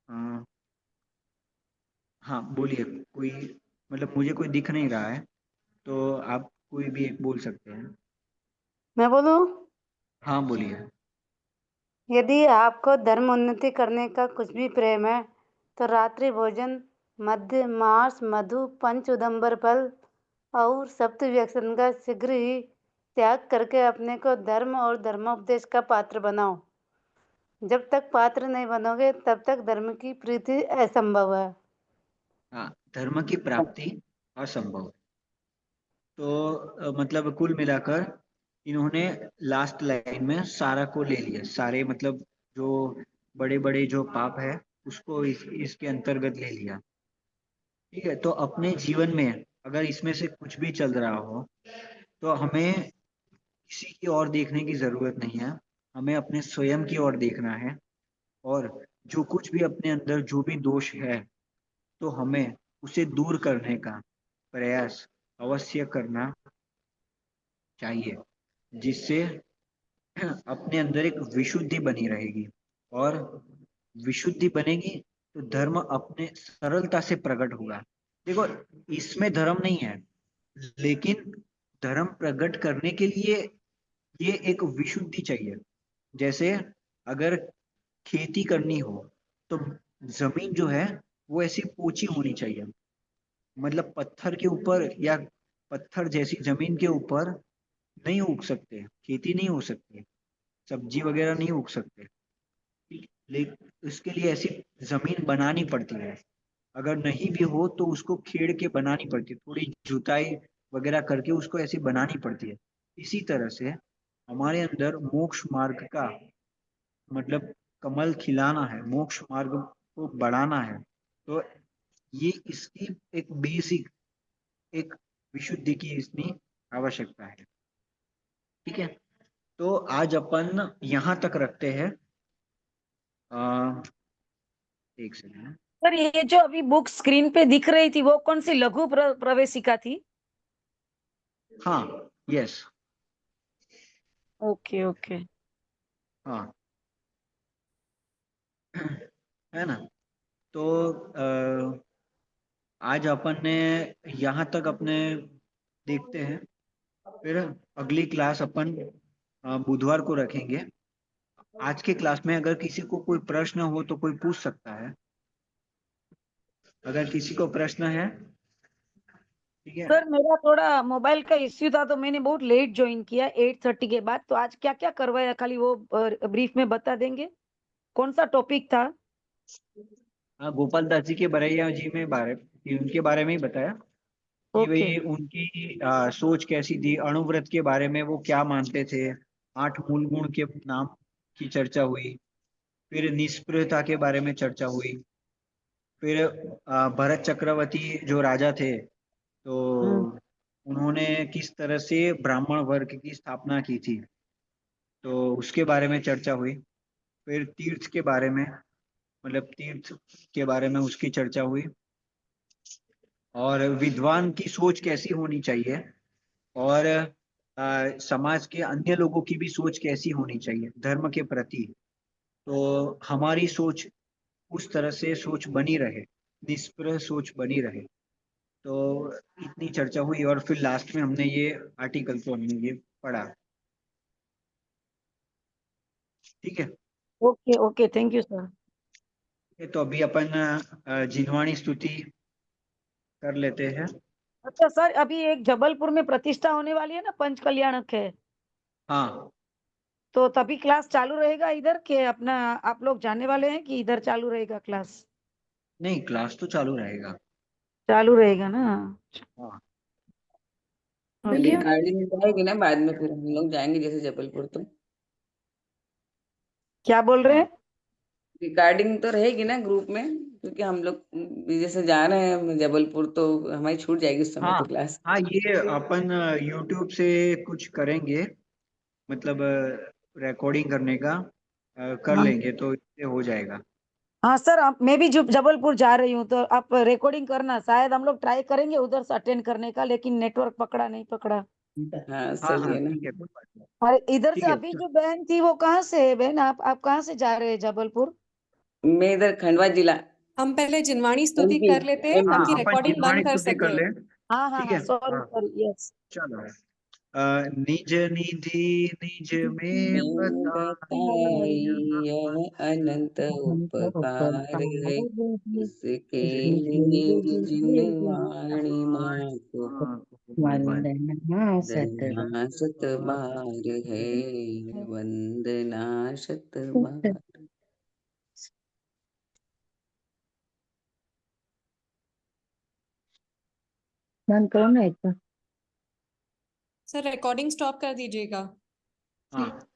अ, हाँ बोलिए, कोई, मतलब मुझे कोई दिख नहीं रहा है, तो आप कोई भी एक बोल सकते हैं। मैं बोलूं? हाँ बोलिए। यदि आपको धर्म उन्नति करने का कुछ भी प्रेम है तो रात्रि भोजन, मध्य मांस, मधु, पंच उदंबर फल और सप्त व्यसन का शीघ्र ही त्याग करके अपने को धर्म और धर्मोपदेश का पात्र बनाओ। जब तक पात्र नहीं बनोगे तब तक धर्म की प्रीति असंभव है। हाँ, धर्म की प्राप्ति असंभव है। तो मतलब कुल मिलाकर इन्होंने लास्ट लाइन में सारा को ले लिया, सारे मतलब जो बड़े बड़े जो पाप है उसको इसके अंतर्गत ले लिया। ठीक है, तो अपने जीवन में अगर इसमें से कुछ भी चल रहा हो तो हमें किसी की ओर देखने की जरूरत नहीं है, हमें अपने स्वयं की ओर देखना है। और जो कुछ भी अपने अंदर जो भी दोष है, तो हमें उसे दूर करने का प्रयास अवश्य करना चाहिए, जिससे अपने अंदर एक विशुद्धि बनी रहेगी। और विशुद्धि बनेगी तो धर्म अपने सरलता से प्रकट होगा। देखो, इसमें धर्म नहीं है, लेकिन धर्म प्रकट करने के लिए ये एक विशुद्धि चाहिए। जैसे अगर खेती करनी हो तो जमीन जो है वो ऐसी पोची होनी चाहिए, मतलब पत्थर के ऊपर या पत्थर जैसी जमीन के ऊपर नहीं उग सकते, खेती नहीं हो सकती, सब्जी वगैरह नहीं उग सकते। लेकिन इसके लिए ऐसी जमीन बनानी पड़ती है। अगर नहीं भी हो तो उसको खेड़ के बनानी पड़ती है, थोड़ी जुताई वगैरह करके उसको ऐसी बनानी पड़ती है। इसी तरह से हमारे अंदर मोक्ष मार्ग का मतलब कमल खिलाना है, मोक्ष मार्ग को बढ़ाना है, तो ये इसकी एक बेसिक एक विशुद्धि की इसमें आवश्यकता है। ठीक है, तो आज अपन यहाँ तक रखते हैं। एक सेकंड। सर ये जो अभी बुक स्क्रीन पे दिख रही थी वो कौन सी लघु प्रवेशिका थी? हाँ, यस, ओके ओके। हाँ, है ना। तो आज अपन ने यहाँ तक अपने देखते हैं, फिर अगली क्लास अपन बुधवार को रखेंगे। आज के क्लास में अगर किसी को कोई प्रश्न हो तो कोई पूछ सकता है, अगर किसी को प्रश्न है। ठीक है, सर मेरा थोड़ा मोबाइल का इश्यू था तो मैंने बहुत लेट ज्वाइन किया 8:30 के बाद। तो आज क्या क्या करवाया, खाली वो ब्रीफ में बता देंगे कौन सा टॉपिक था? हाँ, गोपाल दास जी के बरैया जी में उनके बारे में ही बताया कि ओके भाई उनकी सोच कैसी थी, अणुव्रत के बारे में वो क्या मानते थे, 8 मूल गुण के नाम की चर्चा हुई, फिर निष्प्रियता के बारे में चर्चा हुई, फिर भरत चक्रवर्ती जो राजा थे, तो उन्होंने किस तरह से ब्राह्मण वर्ग की स्थापना की थी, तो उसके बारे में चर्चा हुई। फिर तीर्थ के बारे में, मतलब तीर्थ के बारे में उसकी चर्चा हुई, और विद्वान की सोच कैसी होनी चाहिए, और समाज के अन्य लोगों की भी सोच कैसी होनी चाहिए धर्म के प्रति। तो हमारी सोच उस तरह से सोच बनी रहे, निष्प्रह सोच बनी रहे। तो इतनी चर्चा हुई, और फिर लास्ट में हमने ये आर्टिकल को हमने ये पढ़ा। ठीक है, okay okay, thank you sir. तो अभी अपन जिनवाणी स्तुति कर लेते हैं। अच्छा सर, अभी एक जबलपुर में प्रतिष्ठा होने वाली है ना, पंच कल्याणक है, हाँ, तो तभी क्लास चालू रहेगा इधर के अपना, आप लोग जाने वाले हैं कि इधर चालू रहेगा क्लास? नहीं, क्लास तो चालू रहेगा। चालू रहेगा ना? हाँ, ओके। रिकॉर्डिंग रहेगी ना बाद में, फिर हम लोग जाएंगे जैसे जबलपुर तो। क्या बोल रहे हाँ, हैं? रिकॉर्डिंग तो रहेगी ना ग्रुप में, क्योंकि हम लोग जैसे जा रहे हैं जबलपुर तो हमारी छूट जाएगी उस समय हाँ, तो क्लास। हाँ, ये अपन यूट्यूब से कुछ करेंगे, मतलब रिकॉर्डिंग करने का कर हाँ लेंगे, तो इससे हो जाएगा। हाँ सर, मैं भी जबलपुर जा रही हूँ, तो आप रिकॉर्डिंग करना, शायद हम लोग ट्राई करेंगे उधर से अटेंड करने का, लेकिन नेटवर्क पकड़ा नहीं पकड़ा। हाँ हाँ, सही हाँ, है ना। ठीक है, कोई बात नहीं। और इधर ठीक से है, अभी जो बहन थी वो कहाँ से है बहन? आप कहाँ से जा रहे हैं जबलपुर? मैं इधर खंडवा जिला हम पहले जिनवाणी स्तुति एमपी कर लेते हैं हाँ, ताकि अपन रिकॉर्डिंग जिनवाणी बंद कर स्तुति कर सके। ले। हाँ हाँ ठीक हाँ, है, सॉरी हाँ, सॉरी, यस। चलो। निज निधि निज में में बताई, बताया, यह अनंत उपकार है, इसके लिए जिनवाणी माँ को वंदना शत बार है, वंदना शत बार। सर रिकॉर्डिंग स्टॉप कर दीजिएगा। हाँ।